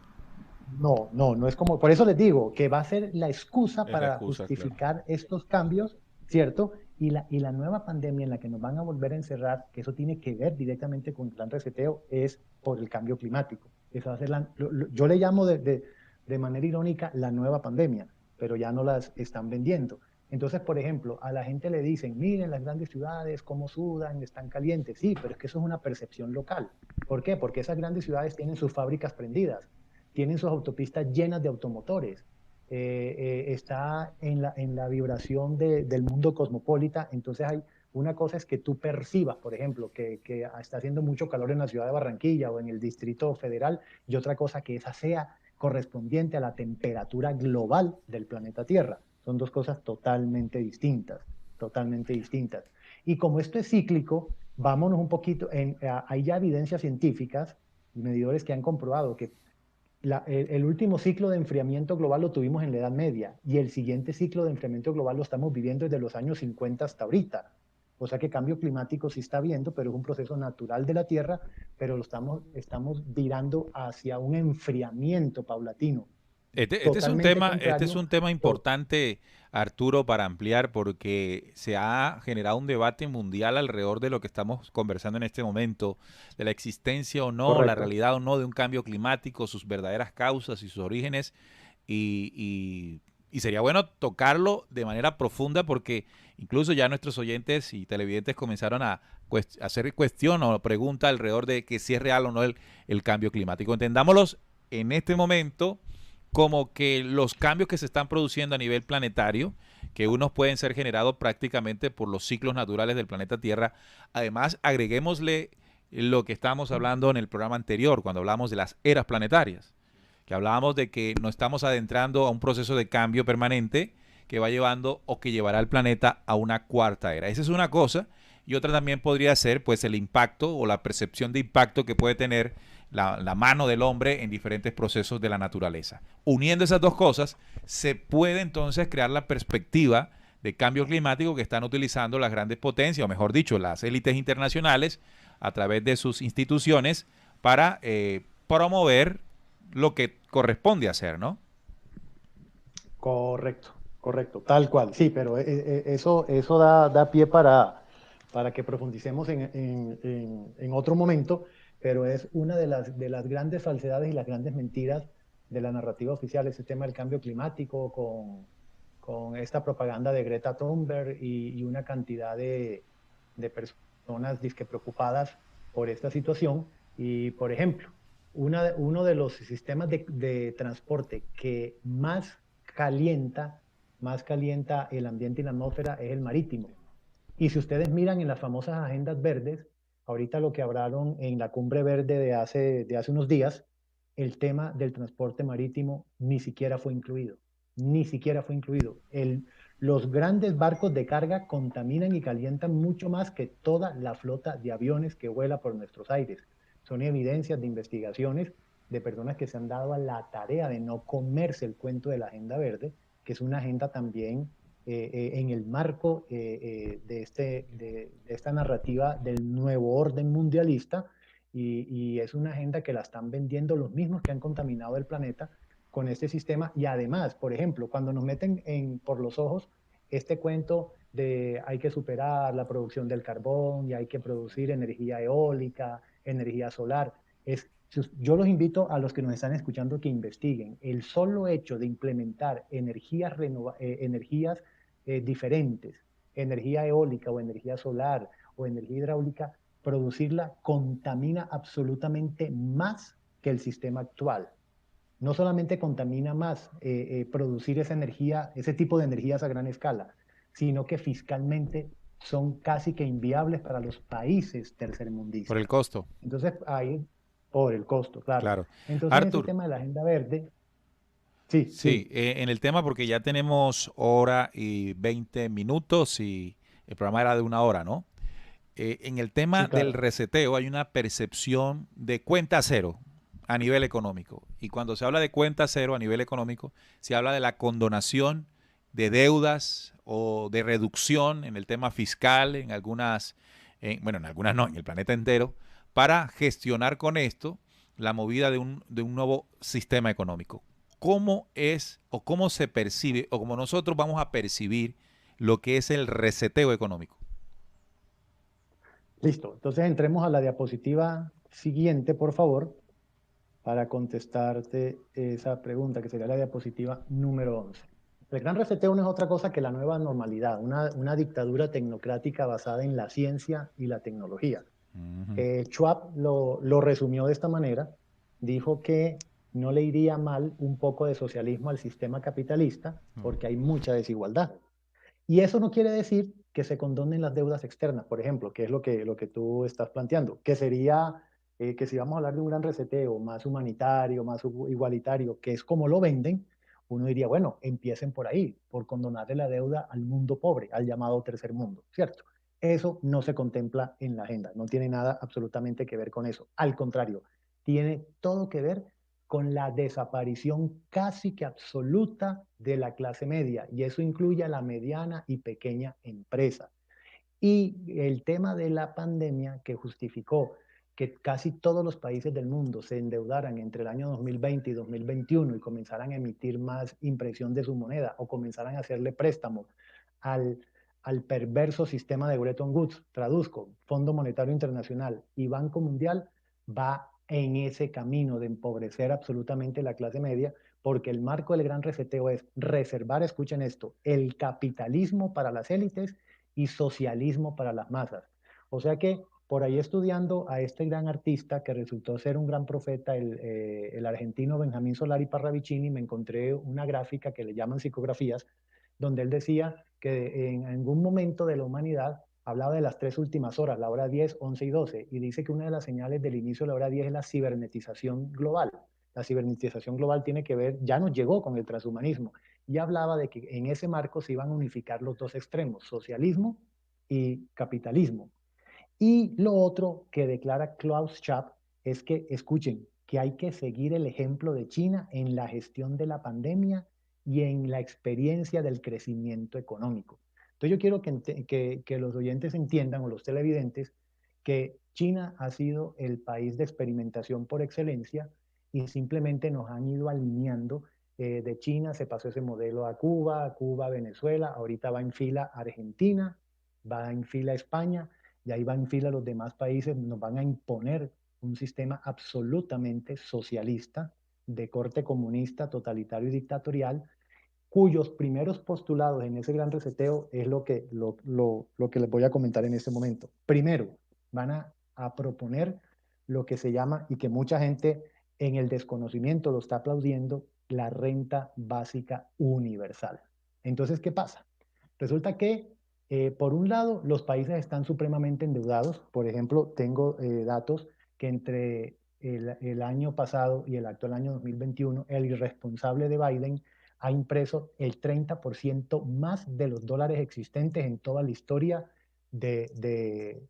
Speaker 5: No, no, no es como, por eso les digo que va a ser la excusa
Speaker 3: Es la
Speaker 5: para
Speaker 3: excusa, claro.
Speaker 5: justificar estos cambios, ¿cierto? Y la nueva pandemia en la que nos van a volver a encerrar, que eso tiene que ver directamente con el plan reseteo, es por el cambio climático. Eso va a ser yo le llamo de manera irónica la nueva pandemia, pero ya no las están vendiendo. Entonces, por ejemplo, a la gente le dicen, miren las grandes ciudades, cómo sudan, están calientes. Sí, pero es que eso es una percepción local. ¿Por qué? Porque esas grandes ciudades tienen sus fábricas prendidas, tienen sus autopistas llenas de automotores, está en la vibración del mundo cosmopolita. Entonces una cosa es que tú percibas, por ejemplo, que está haciendo mucho calor en la ciudad de Barranquilla o en el Distrito Federal, y otra cosa que esa sea correspondiente a la temperatura global del planeta Tierra. Son dos cosas totalmente distintas, totalmente distintas. Y como esto es cíclico, vámonos un poquito, hay ya evidencias científicas y medidores que han comprobado que el último ciclo de enfriamiento global lo tuvimos en la Edad Media, y el siguiente ciclo de enfriamiento global lo estamos viviendo desde los años 50 hasta ahorita. O sea que cambio climático sí está habiendo, pero es un proceso natural de la Tierra, pero estamos virando hacia un enfriamiento paulatino. Totalmente
Speaker 2: Este es
Speaker 5: contrario.
Speaker 2: un tema importante, Arturo, para ampliar, porque se ha generado un debate mundial alrededor de lo que estamos conversando en este momento, de la existencia o no, la
Speaker 5: Correcto.
Speaker 2: realidad o no de un cambio climático, sus verdaderas causas y sus orígenes, y sería bueno tocarlo de manera profunda, porque incluso ya nuestros oyentes y televidentes comenzaron a hacer cuestión o pregunta alrededor de que si es real o no el cambio climático. Entendámoslos en este momento como que los cambios que se están produciendo a nivel planetario, que unos pueden ser generados prácticamente por los ciclos naturales del planeta Tierra. Además, agreguémosle lo que estábamos hablando en el programa anterior, cuando hablamos de las eras planetarias, que hablábamos de que nos estamos adentrando a un proceso de cambio permanente que va llevando o que llevará al planeta a una cuarta era. Esa es una cosa, y otra también podría ser pues el impacto o la percepción de impacto que puede tener la mano del hombre en diferentes procesos de la naturaleza. Uniendo esas dos cosas, se puede entonces crear la perspectiva de cambio climático que están utilizando las grandes potencias, o mejor dicho, las élites internacionales, a través de sus instituciones, para promover lo que corresponde hacer, ¿no?
Speaker 5: Correcto, correcto, tal cual. Sí, pero eso da pie para que profundicemos en otro momento, pero es una de las grandes falsedades y las grandes mentiras de la narrativa oficial, ese tema del cambio climático con esta propaganda de Greta Thunberg y una cantidad de personas disque preocupadas por esta situación. Y, por ejemplo, uno de los sistemas de transporte que más calienta el ambiente y la atmósfera es el marítimo. Y si ustedes miran en las famosas agendas verdes, ahorita lo que hablaron en la cumbre verde de hace unos días, el tema del transporte marítimo ni siquiera fue incluido. Ni siquiera fue incluido. Los grandes barcos de carga contaminan y calientan mucho más que toda la flota de aviones que vuela por nuestros aires. Son evidencias de investigaciones de personas que se han dado a la tarea de no comerse el cuento de la agenda verde, que es una agenda también en el marco de esta narrativa del nuevo orden mundialista, y es una agenda que la están vendiendo los mismos que han contaminado el planeta con este sistema. Y además, por ejemplo, cuando nos meten por los ojos este cuento de hay que superar la producción del carbón y hay que producir energía eólica, energía solar, yo los invito a los que nos están escuchando que investiguen. El solo hecho de implementar energías diferentes, energía eólica o energía solar o energía hidráulica, producirla contamina absolutamente más que el sistema actual. No solamente contamina más producir esa energía, ese tipo de energías a gran escala, sino que fiscalmente son casi que inviables para los países
Speaker 2: Por el
Speaker 5: tercermundistas.
Speaker 2: costo.
Speaker 5: Entonces, ahí, por el costo, claro.
Speaker 2: Claro.
Speaker 5: Entonces, en ese
Speaker 2: Arthur,
Speaker 5: tema de la agenda verde, sí,
Speaker 2: sí,
Speaker 5: sí,
Speaker 2: en el tema, porque ya tenemos hora y 20 minutos y el programa era de una hora, ¿no? En el tema
Speaker 5: sí,
Speaker 2: del
Speaker 5: claro.
Speaker 2: reseteo hay una percepción de cuenta cero a nivel económico. Y cuando se habla de cuenta cero a nivel económico, se habla de la condonación de deudas o de reducción en el tema fiscal, en algunas, bueno, en algunas no, en el planeta entero, para gestionar con esto la movida de un nuevo sistema económico. ¿Cómo es o cómo se percibe o cómo nosotros vamos a percibir lo que es el reseteo económico?
Speaker 5: Listo. Entonces, entremos a la diapositiva siguiente, por favor, para contestarte esa pregunta, que sería la diapositiva número 11. El gran reseteo no es otra cosa que la nueva normalidad, una dictadura tecnocrática basada en la ciencia y la tecnología.
Speaker 2: Ujú.
Speaker 5: Schwab lo resumió de esta manera, dijo que no le iría mal un poco de socialismo al sistema capitalista porque hay mucha desigualdad. Y eso no quiere decir que se condonen las deudas externas, por ejemplo, que es lo que tú estás planteando, que sería que si vamos a hablar de un gran reseteo más humanitario, más igualitario, que es como lo venden, uno diría, bueno, empiecen por ahí, por condonarle la deuda al mundo pobre, al llamado tercer mundo, ¿cierto? Eso no se contempla en la agenda, no tiene nada absolutamente que ver con eso. Al contrario, tiene todo que ver con la desaparición casi que absoluta de la clase media, y eso incluye a la mediana y pequeña empresa. Y el tema de la pandemia que justificó que casi todos los países del mundo se endeudaran entre el año 2020 y 2021 y comenzaran a emitir más impresión de su moneda o comenzaran a hacerle préstamos al, al perverso sistema de Bretton Woods, traduzco, Fondo Monetario Internacional y Banco Mundial, va en ese camino de empobrecer absolutamente la clase media, porque el marco del gran reseteo es reservar, escuchen esto, el capitalismo para las élites y socialismo para las masas. O sea que por ahí estudiando a este gran artista que resultó ser un gran profeta, el argentino Benjamín Solari Parravicini, me encontré una gráfica que le llaman psicografías, donde él decía que en algún momento de la humanidad hablaba de las tres últimas horas, la hora 10, 11 y 12, y dice que una de las señales del inicio de la hora 10 es la cibernetización global. La cibernetización global tiene que ver, ya nos llegó con el transhumanismo, y hablaba de que en ese marco se iban a unificar los dos extremos, socialismo y capitalismo. Y lo otro que declara Klaus Schwab es que, escuchen, que hay que seguir el ejemplo de China en la gestión de la pandemia y en la experiencia del crecimiento económico. Entonces yo quiero que los oyentes entiendan, o los televidentes, que China ha sido el país de experimentación por excelencia y simplemente nos han ido alineando. De China se pasó ese modelo a Cuba, Venezuela, ahorita va en fila Argentina, va en fila España, y ahí van en fila los demás países, nos van a imponer un sistema absolutamente socialista, de corte comunista, totalitario y dictatorial, cuyos primeros postulados en ese gran reseteo es lo que les voy a comentar en este momento. Primero, van a proponer lo que se llama, y que mucha gente en el desconocimiento lo está aplaudiendo, la renta básica universal. Entonces, ¿qué pasa? Resulta que, por un lado, los países están supremamente endeudados. Por ejemplo, tengo datos que entre el año pasado y el actual año 2021, el irresponsable de Biden ha impreso el 30% más de los dólares existentes en toda la historia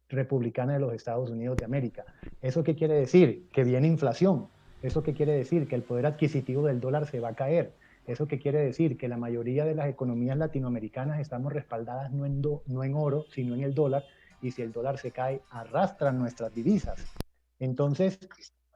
Speaker 5: republicana de los Estados Unidos de América. ¿Eso qué quiere decir? Que viene inflación. ¿Eso qué quiere decir? Que el poder adquisitivo del dólar se va a caer. ¿Eso qué quiere decir? Que la mayoría de las economías latinoamericanas estamos respaldadas no en oro, sino en el dólar, y si el dólar se cae, arrastran nuestras divisas. Entonces,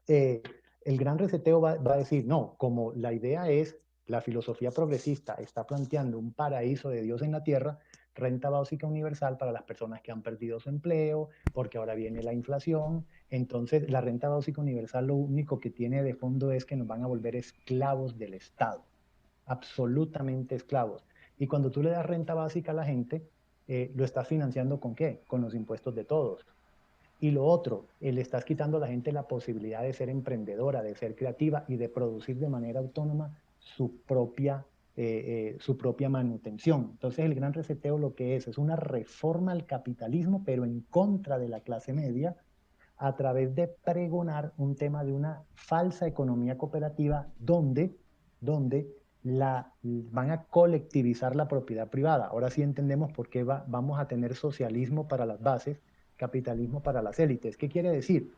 Speaker 5: eh, el gran reseteo va a decir, no, como la idea es, la filosofía progresista está planteando un paraíso de Dios en la tierra, renta básica universal para las personas que han perdido su empleo, porque ahora viene la inflación. Entonces, la renta básica universal lo único que tiene de fondo es que nos van a volver esclavos del Estado, absolutamente esclavos. Y cuando tú le das renta básica a la gente, lo estás financiando ¿con qué? Con los impuestos de todos. Y lo otro, le estás quitando a la gente la posibilidad de ser emprendedora, de ser creativa y de producir de manera autónoma su propia manutención. Entonces el gran reseteo lo que es una reforma al capitalismo, pero en contra de la clase media, a través de pregonar un tema de una falsa economía cooperativa donde van a colectivizar la propiedad privada. Ahora sí entendemos por qué vamos a tener socialismo para las bases, capitalismo para las élites. ¿Qué quiere decir?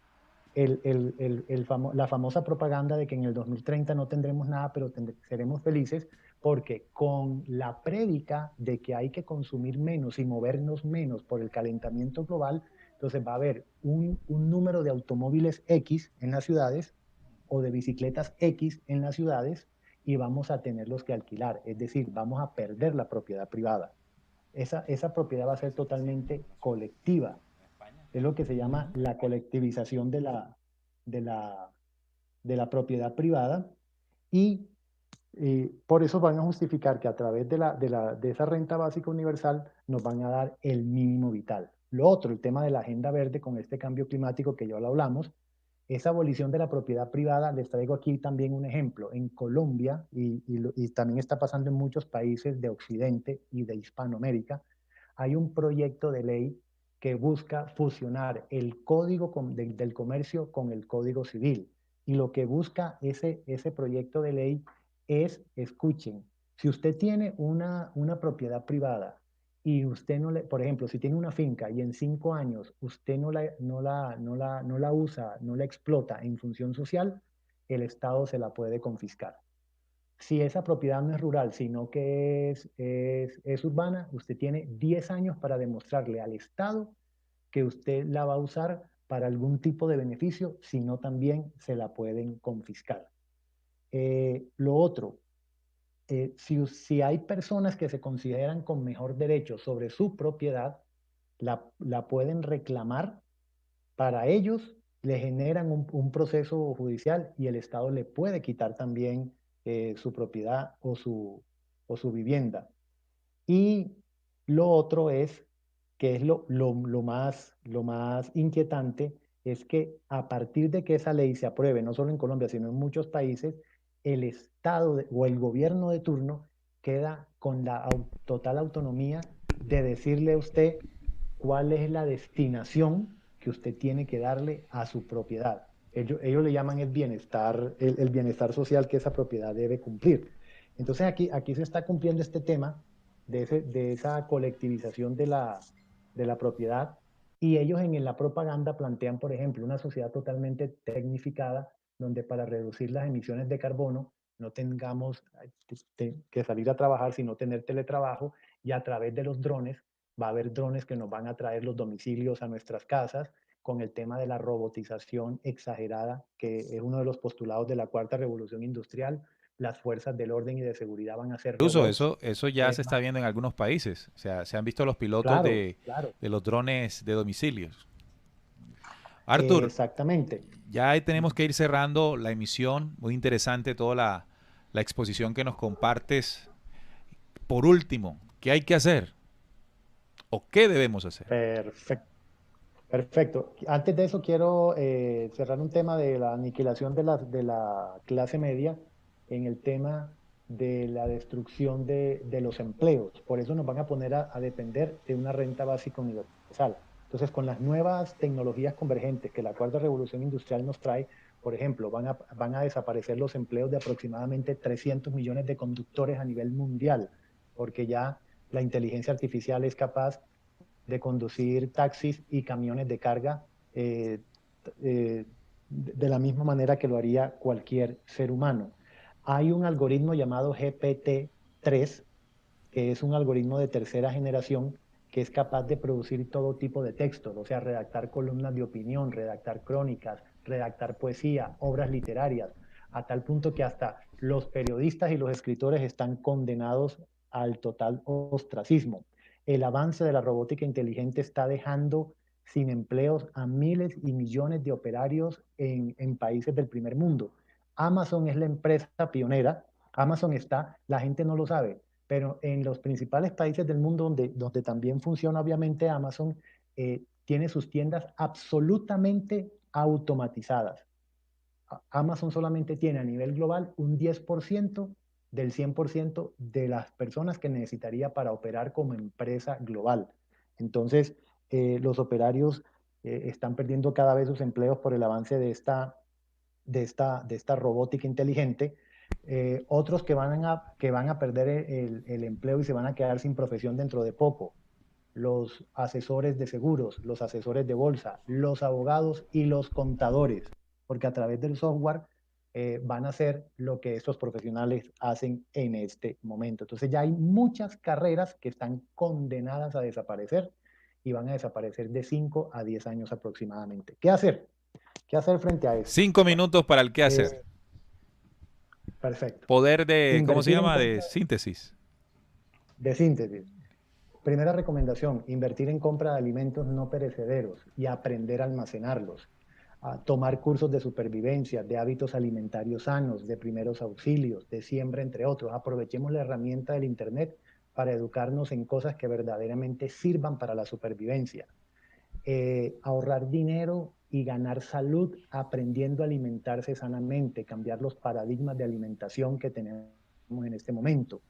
Speaker 5: La famosa propaganda de que en el 2030 no tendremos nada, pero seremos felices, porque con la prédica de que hay que consumir menos y movernos menos por el calentamiento global, entonces va a haber un número de automóviles X en las ciudades o de bicicletas X en las ciudades, y vamos a tenerlos que alquilar, es decir, vamos a perder la propiedad privada. Esa propiedad va a ser totalmente colectiva. Es lo que se llama la colectivización de la, de la propiedad privada, y por eso van a justificar que a través de esa renta básica universal nos van a dar el mínimo vital. Lo otro, el tema de la agenda verde con este cambio climático que ya lo hablamos, Esa abolición de la propiedad privada, les traigo aquí también un ejemplo. En Colombia, y también está pasando en muchos países de Occidente y de Hispanoamérica, hay un proyecto de ley que busca fusionar el código del comercio con el código civil. Y lo que busca ese proyecto de ley es, escuchen, si usted tiene una propiedad privada y usted no le, por ejemplo, si tiene una finca y en 5 años usted no la usa, no la explota en función social, el Estado se la puede confiscar. Si esa propiedad no es rural, sino que es urbana, usted tiene 10 años para demostrarle al Estado que usted la va a usar para algún tipo de beneficio, si no también se la pueden confiscar. Lo otro, si hay personas que se consideran con mejor derecho sobre su propiedad, la pueden reclamar para ellos, le generan un proceso judicial y el Estado le puede quitar también su propiedad o su vivienda. Y lo otro es, que es lo más inquietante, es que a partir de que esa ley se apruebe, no solo en Colombia, sino en muchos países, el Estado o el gobierno de turno queda con la total autonomía de decirle a usted cuál es la destinación que usted tiene que darle a su propiedad. Ellos le llaman el bienestar social que esa propiedad debe cumplir. Entonces aquí se está cumpliendo este tema de esa colectivización de la propiedad y ellos en la propaganda plantean, por ejemplo, una sociedad totalmente tecnificada donde para reducir las emisiones de carbono no tengamos que salir a trabajar, sino tener teletrabajo y a través de los drones va a haber drones que nos van a traer los domicilios a nuestras casas con el tema de la robotización exagerada, que es uno de los postulados de la cuarta revolución industrial. Las fuerzas del orden y de seguridad van a ser
Speaker 2: Incluso
Speaker 5: robots.
Speaker 2: eso ya se está viendo en algunos países. O sea, se han visto los pilotos
Speaker 5: Claro, claro,
Speaker 2: de los drones de domicilios. Arthur,
Speaker 5: exactamente.
Speaker 2: ya ahí tenemos que ir cerrando la emisión. Muy interesante toda la exposición que nos compartes. Por último, ¿qué hay que hacer? ¿O qué debemos hacer?
Speaker 5: Perfecto. Perfecto. Antes de eso quiero cerrar un tema de la aniquilación de la clase media en el tema de la destrucción de los empleos. Por eso nos van a poner a depender de una renta básica universal. Entonces, con las nuevas tecnologías convergentes que la cuarta revolución industrial nos trae, por ejemplo, van a desaparecer los empleos de aproximadamente 300 millones de conductores a nivel mundial, porque ya la inteligencia artificial es capaz de conducir taxis y camiones de carga de la misma manera que lo haría cualquier ser humano. Hay un algoritmo llamado GPT-3, que es un algoritmo de tercera generación que es capaz de producir todo tipo de textos, o sea, redactar columnas de opinión, redactar crónicas, redactar poesía, obras literarias, a tal punto que hasta los periodistas y los escritores están condenados al total ostracismo. El avance de la robótica inteligente está dejando sin empleos a miles y millones de operarios en países del primer mundo. Amazon es la empresa pionera. Amazon está, la gente no lo sabe, pero en los principales países del mundo donde también funciona obviamente Amazon, tiene sus tiendas absolutamente automatizadas. Amazon solamente tiene a nivel global un 10% del 100% de las personas que necesitaría para operar como empresa global. Entonces, los operarios están perdiendo cada vez sus empleos por el avance de esta robótica inteligente. Otros que van a perder el empleo y se van a quedar sin profesión dentro de poco. Los asesores de seguros, los asesores de bolsa, los abogados y los contadores, porque a través del software van a hacer lo que estos profesionales hacen en este momento. Entonces ya hay muchas carreras que están condenadas a desaparecer y van a desaparecer de 5 a 10 años aproximadamente. ¿Qué hacer? ¿Qué hacer frente a esto?
Speaker 2: 5 minutos para el qué hacer.
Speaker 5: Eh, Perfecto.
Speaker 2: Poder de, ¿cómo se
Speaker 5: Invertir en
Speaker 2: llama? De
Speaker 5: compra
Speaker 2: síntesis.
Speaker 5: de síntesis. Primera recomendación, invertir en compra de alimentos no perecederos y aprender a almacenarlos. Tomar cursos de supervivencia, de hábitos alimentarios sanos, de primeros auxilios, de siembra, entre otros. Aprovechemos la herramienta del Internet para educarnos en cosas que verdaderamente sirvan para la supervivencia. Ahorrar dinero y ganar salud aprendiendo a alimentarse sanamente, cambiar los paradigmas de alimentación que tenemos en este momento.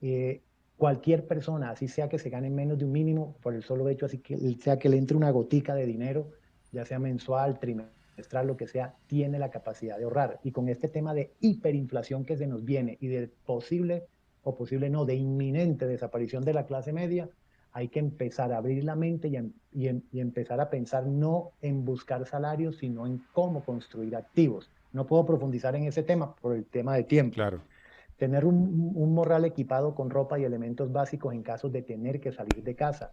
Speaker 5: Eh, Cualquier persona, así sea que se gane menos de un mínimo, por el solo hecho, así que sea que le entre una gotica de dinero, ya sea mensual, trimestral, lo que sea, tiene la capacidad de ahorrar. Y con este tema de hiperinflación que se nos viene y de posible, o posible no, de inminente desaparición de la clase media, hay que empezar a abrir la mente y empezar a pensar no en buscar salarios, sino en cómo construir activos. No puedo profundizar en ese tema por el tema de tiempo.
Speaker 3: Claro.
Speaker 5: Tener un morral equipado con ropa y elementos básicos en caso de tener que salir de casa.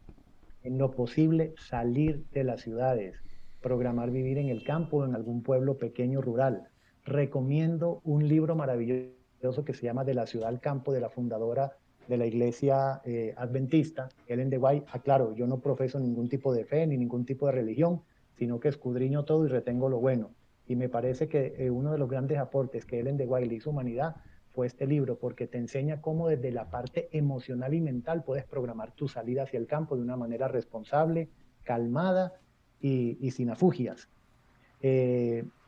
Speaker 5: En lo posible, salir de las ciudades. Programar vivir en el campo o en algún pueblo pequeño rural. Recomiendo un libro maravilloso que se llama De la ciudad al campo, de la fundadora de la iglesia adventista, Ellen de White. Aclaro, yo no profeso ningún tipo de fe ni ningún tipo de religión, sino que escudriño todo y retengo lo bueno. Y me parece que uno de los grandes aportes que Ellen de White le hizo a humanidad fue este libro, porque te enseña cómo desde la parte emocional y mental puedes programar tu salida hacia el campo de una manera responsable, calmada y sin afugias.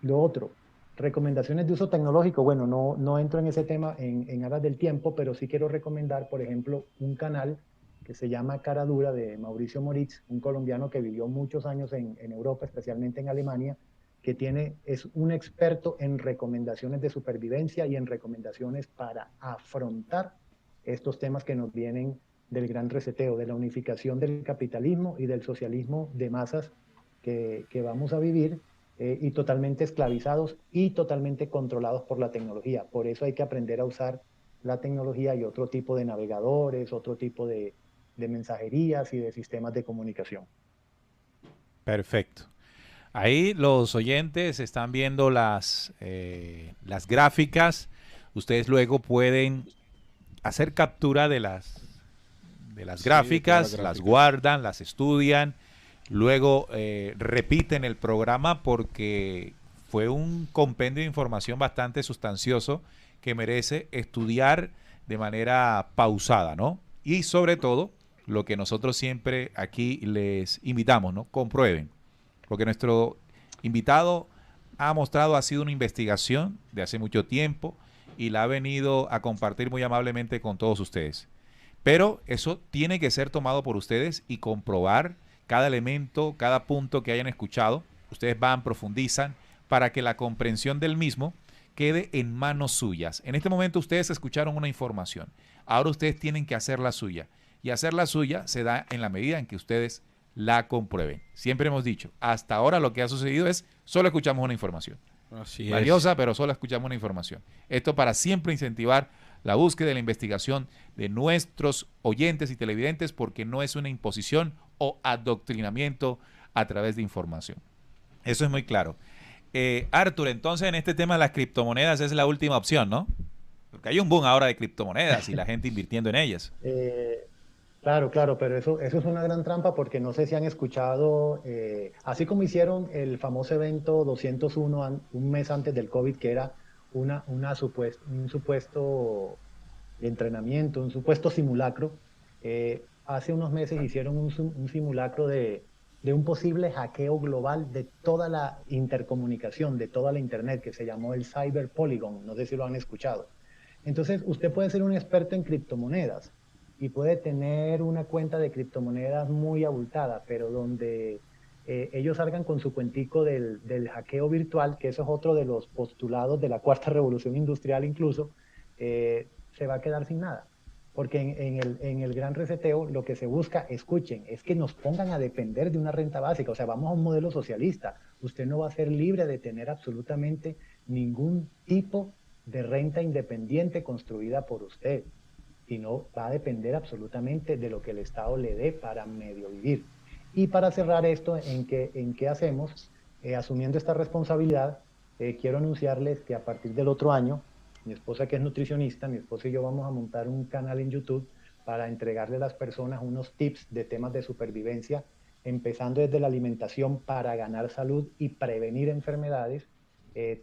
Speaker 5: Lo otro, recomendaciones de uso tecnológico. Bueno, no entro en ese tema en aras del tiempo, pero sí quiero recomendar, por ejemplo, un canal que se llama Cara Dura de Mauricio Moritz, un colombiano que vivió muchos años en Europa, especialmente en Alemania, que es un experto en recomendaciones de supervivencia y en recomendaciones para afrontar estos temas que nos vienen del gran reseteo, de la unificación del capitalismo y del socialismo de masas que vamos a vivir, y totalmente esclavizados y totalmente controlados por la tecnología. Por eso hay que aprender a usar la tecnología y otro tipo de navegadores, otro tipo de mensajerías y de sistemas de comunicación.
Speaker 2: Perfecto. Ahí los oyentes están viendo las gráficas. Ustedes luego pueden hacer captura de las
Speaker 3: Sí, de todas
Speaker 2: gráficas, las guardan, las estudian, luego repiten el programa porque fue un compendio de información bastante sustancioso que merece estudiar de manera pausada, ¿no? Y sobre todo, lo que nosotros siempre aquí les invitamos, ¿no? Comprueben. Porque nuestro invitado ha mostrado, ha sido una investigación de hace mucho tiempo y la ha venido a compartir muy amablemente con todos ustedes. Pero eso tiene que ser tomado por ustedes y comprobar cada elemento, cada punto que hayan escuchado. Ustedes van, profundizan para que la comprensión del mismo quede en manos suyas. En este momento ustedes escucharon una información. Ahora ustedes tienen que hacer la suya. Y hacer la suya se da en la medida en que ustedes la comprueben. Siempre hemos dicho, hasta ahora lo que ha sucedido es solo escuchamos una información.
Speaker 3: Así
Speaker 2: Valiosa,
Speaker 3: es.
Speaker 2: pero solo escuchamos una información. Esto para siempre incentivar la búsqueda y la investigación de nuestros oyentes y televidentes, porque no es una imposición o adoctrinamiento a través de información. Eso es muy claro. Arthur, entonces en este tema de las criptomonedas es la última opción, ¿no? Porque hay un boom ahora de criptomonedas y la gente invirtiendo en ellas.
Speaker 5: Claro, claro, pero eso es una gran trampa porque no sé si han escuchado, así como hicieron el famoso evento 201 un mes antes del COVID, que era un supuesto entrenamiento, un supuesto simulacro. Hace unos meses hicieron un simulacro de un posible hackeo global de toda la intercomunicación, de toda la Internet, que se llamó el Cyber Polygon. No sé si lo han escuchado. Entonces, usted puede ser un experto en criptomonedas y puede tener una cuenta de criptomonedas muy abultada, pero donde ellos salgan con su cuentico del hackeo virtual, que eso es otro de los postulados de la cuarta revolución industrial incluso, se va a quedar sin nada. Porque en el gran reseteo lo que se busca, escuchen, es que nos pongan a depender de una renta básica. O sea, vamos a un modelo socialista. Usted no va a ser libre de tener absolutamente ningún tipo de renta independiente construida por usted, sino va a depender absolutamente de lo que el Estado le dé para medio vivir. Y para cerrar esto, ¿en qué hacemos? Asumiendo esta responsabilidad, quiero anunciarles que a partir del otro año, mi esposa, que es nutricionista, mi esposa y yo vamos a montar un canal en YouTube para entregarle a las personas unos tips de temas de supervivencia, empezando desde la alimentación para ganar salud y prevenir enfermedades,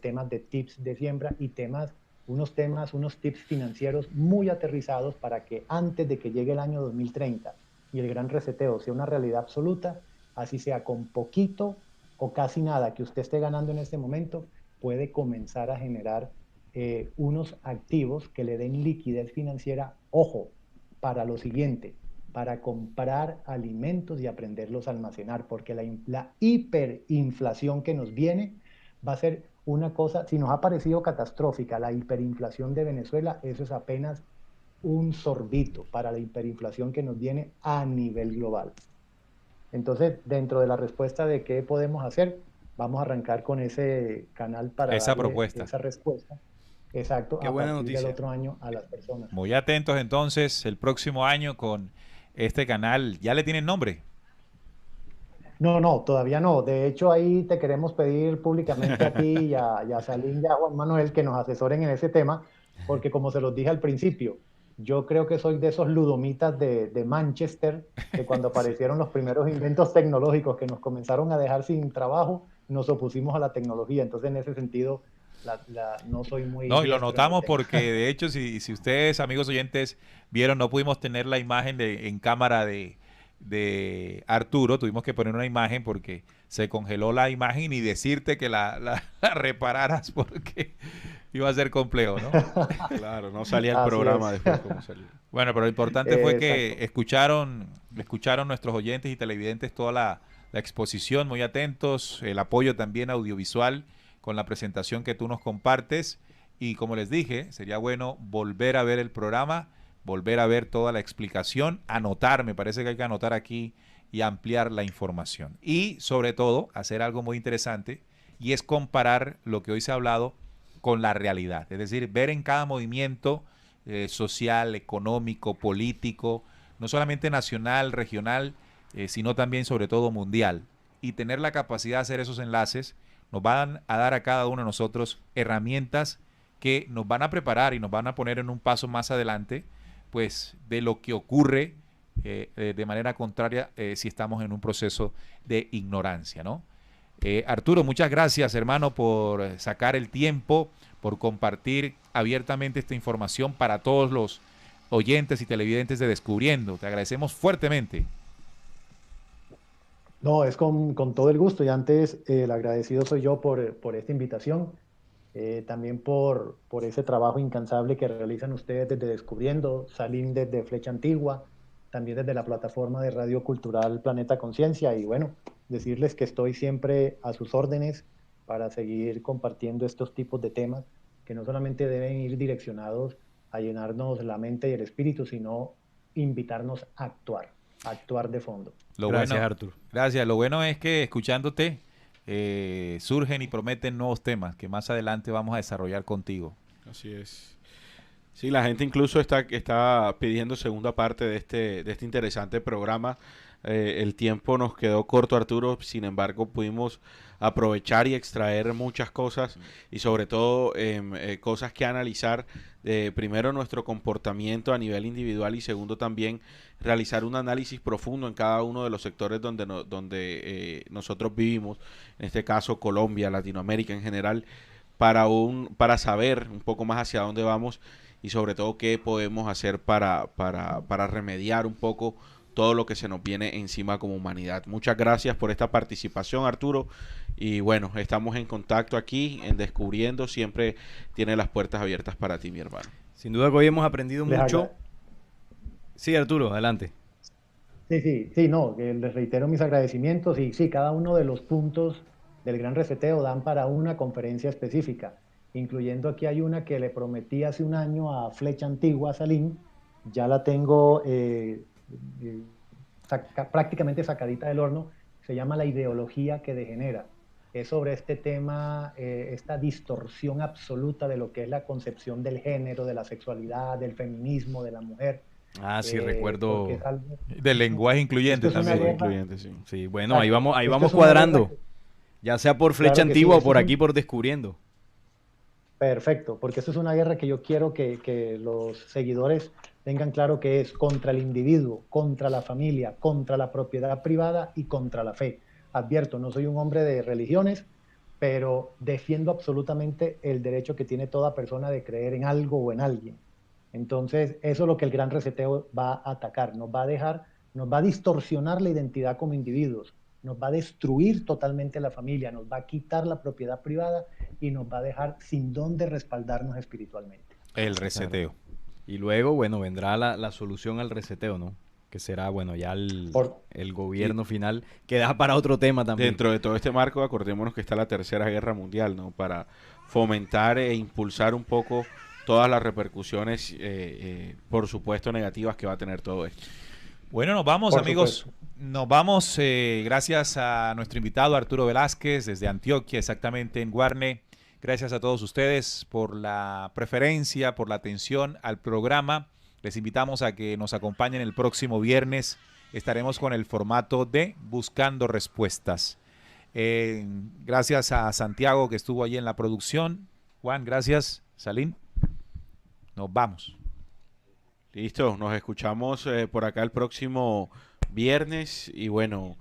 Speaker 5: temas de tips de siembra y unos tips financieros muy aterrizados para que antes de que llegue el año 2030 y el gran reseteo sea una realidad absoluta, así sea con poquito, o casi nada que usted esté ganando en este momento, puede comenzar a generar unos activos que le den liquidez financiera, ojo, para lo siguiente, para comprar alimentos y aprenderlos a almacenar, porque la hiperinflación que nos viene va a ser una cosa, si nos ha parecido catastrófica la hiperinflación de Venezuela, eso es apenas un sorbito para la hiperinflación que nos viene a nivel global. Entonces, dentro de la respuesta de qué podemos hacer, vamos a arrancar con ese canal para
Speaker 2: esa
Speaker 5: darle
Speaker 2: propuesta.
Speaker 5: esa respuesta. Exacto,
Speaker 4: Qué
Speaker 5: a
Speaker 4: buena
Speaker 5: partir
Speaker 4: noticia.
Speaker 5: del otro año a las personas.
Speaker 2: Muy atentos entonces el próximo año con este canal. ¿Ya le tienen nombre?
Speaker 5: No, no, todavía no. De hecho, ahí te queremos pedir públicamente a ti y a Salim y a Juan Manuel que nos asesoren en ese tema, porque como se los dije al principio, yo creo que soy de esos ludomitas de Manchester, que cuando
Speaker 2: Sí.
Speaker 5: aparecieron los primeros inventos tecnológicos que nos comenzaron a dejar sin trabajo, nos opusimos a la tecnología. Entonces, en ese sentido, no soy muy
Speaker 2: No, y lo
Speaker 5: diestro en el
Speaker 2: notamos
Speaker 5: tema.
Speaker 2: porque de hecho, si ustedes, amigos oyentes, vieron, no pudimos tener la imagen en cámara de Arturo, tuvimos que poner una imagen porque se congeló la imagen y decirte que la repararas porque iba a ser complejo, ¿no?
Speaker 3: Claro, no salía el
Speaker 5: Así
Speaker 3: programa
Speaker 5: es.
Speaker 3: después como salió.
Speaker 2: Bueno, pero lo importante fue
Speaker 5: Exacto.
Speaker 2: que escucharon nuestros oyentes y televidentes toda la exposición, muy atentos, el apoyo también audiovisual con la presentación que tú nos compartes. Y como les dije, sería bueno volver a ver el programa, volver a ver toda la explicación, anotar, me parece que hay que anotar aquí y ampliar la información. Y sobre todo, hacer algo muy interesante y es comparar lo que hoy se ha hablado con la realidad. Es decir, ver en cada movimiento social, económico, político, no solamente nacional, regional, sino también sobre todo mundial. Y tener la capacidad de hacer esos enlaces nos van a dar a cada uno de nosotros herramientas que nos van a preparar y nos van a poner en un paso más adelante, pues de lo que ocurre de manera contraria si estamos en un proceso de ignorancia, ¿no? Arturo, muchas gracias, hermano, por sacar el tiempo, por compartir abiertamente esta información para todos los oyentes y televidentes de Descubriendo. Te agradecemos fuertemente.
Speaker 5: No, es con todo el gusto. Y antes, el agradecido soy yo por esta invitación, también por ese trabajo incansable que realizan ustedes desde Descubriendo, Salim desde Flecha Antigua, también desde la plataforma de Radio Cultural Planeta Conciencia. Y bueno, decirles que estoy siempre a sus órdenes para seguir compartiendo estos tipos de temas que no solamente deben ir direccionados a llenarnos la mente y el espíritu, sino invitarnos a actuar de fondo.
Speaker 2: Lo
Speaker 4: Gracias,
Speaker 2: bueno,
Speaker 4: Arturo.
Speaker 2: gracias. Lo bueno es que escuchándote surgen y prometen nuevos temas que más adelante vamos a desarrollar contigo.
Speaker 3: Así es. Sí, la gente incluso está pidiendo segunda parte de este interesante programa. El tiempo nos quedó corto, Arturo, sin embargo pudimos aprovechar y extraer muchas cosas y sobre todo cosas que analizar. Primero nuestro comportamiento a nivel individual y segundo también realizar un análisis profundo en cada uno de los sectores donde nosotros vivimos, en este caso Colombia, Latinoamérica en general, para saber un poco más hacia dónde vamos y sobre todo qué podemos hacer para remediar un poco todo lo que se nos viene encima como humanidad. Muchas gracias por esta participación, Arturo. Y bueno, estamos en contacto aquí en Descubriendo. Siempre tiene las puertas abiertas para ti, mi hermano.
Speaker 4: Sin duda que hoy hemos aprendido
Speaker 5: Les
Speaker 4: mucho.
Speaker 5: agra-
Speaker 4: Sí, Arturo, adelante.
Speaker 5: Sí, no, les reitero mis agradecimientos y sí, cada uno de los puntos del Gran Reseteo dan para una conferencia específica, incluyendo aquí hay una que le prometí hace un año a Flecha Antigua, a Salim, ya la tengo eh, prácticamente sacadita del horno, se llama La ideología que degenera. Es sobre este tema, esta distorsión absoluta de lo que es la concepción del género, de la sexualidad, del feminismo, de la mujer,
Speaker 4: Ah, sí,
Speaker 5: porque
Speaker 4: recuerdo.
Speaker 5: es algo...
Speaker 2: Del lenguaje incluyente
Speaker 5: Esto es una
Speaker 2: también.
Speaker 5: guerra,
Speaker 3: Incluyente, sí.
Speaker 4: Sí, bueno, ahí
Speaker 5: exacto,
Speaker 4: vamos, ahí
Speaker 5: esto
Speaker 4: vamos
Speaker 5: es una guerra
Speaker 4: cuadrando. Ya sea por Flecha
Speaker 5: claro que sí,
Speaker 4: Antigua o
Speaker 5: esto
Speaker 4: por
Speaker 5: es
Speaker 4: aquí por Descubriendo.
Speaker 5: perfecto, porque esto es una guerra que yo quiero que los seguidores tengan claro que es contra el individuo, contra la familia, contra la propiedad privada y contra la fe. Advierto, no soy un hombre de religiones, pero defiendo absolutamente el derecho que tiene toda persona de creer en algo o en alguien. Entonces, eso es lo que el gran reseteo va a atacar, nos va a distorsionar la identidad como individuos. nos va a destruir totalmente la familia, nos va a quitar la propiedad privada y nos va a dejar sin dónde respaldarnos espiritualmente.
Speaker 2: El reseteo.
Speaker 4: Claro. Y luego, bueno, vendrá la solución al reseteo, ¿no? Que será, bueno, ya el gobierno final, que da para otro tema también.
Speaker 3: Dentro de todo este marco, acordémonos que está la Tercera Guerra Mundial, ¿no? Para fomentar e impulsar un poco todas las repercusiones, por supuesto, negativas que va a tener todo esto.
Speaker 2: Bueno, nos vamos,
Speaker 5: Por
Speaker 2: amigos.
Speaker 5: supuesto.
Speaker 2: Nos vamos gracias a nuestro invitado Arturo Velázquez desde Antioquia, exactamente en Guarne. Gracias a todos ustedes por la preferencia, por la atención al programa. Les invitamos a que nos acompañen el próximo viernes. Estaremos con el formato de Buscando Respuestas. Gracias a Santiago que estuvo allí en la producción. Juan, gracias. Salim, nos vamos.
Speaker 3: Listo, nos escuchamos por acá el próximo viernes y bueno,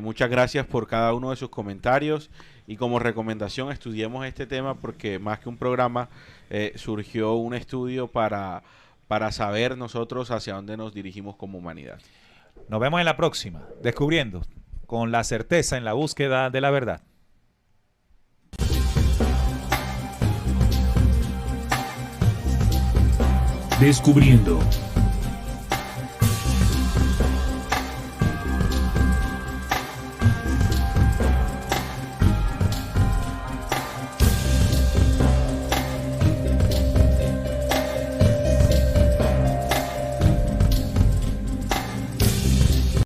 Speaker 3: muchas gracias por cada uno de sus comentarios y como recomendación estudiemos este tema porque más que un programa surgió un estudio para saber nosotros hacia dónde nos dirigimos como humanidad.
Speaker 2: Nos vemos en la próxima, descubriendo con la certeza en la búsqueda de la verdad.
Speaker 1: Descubriendo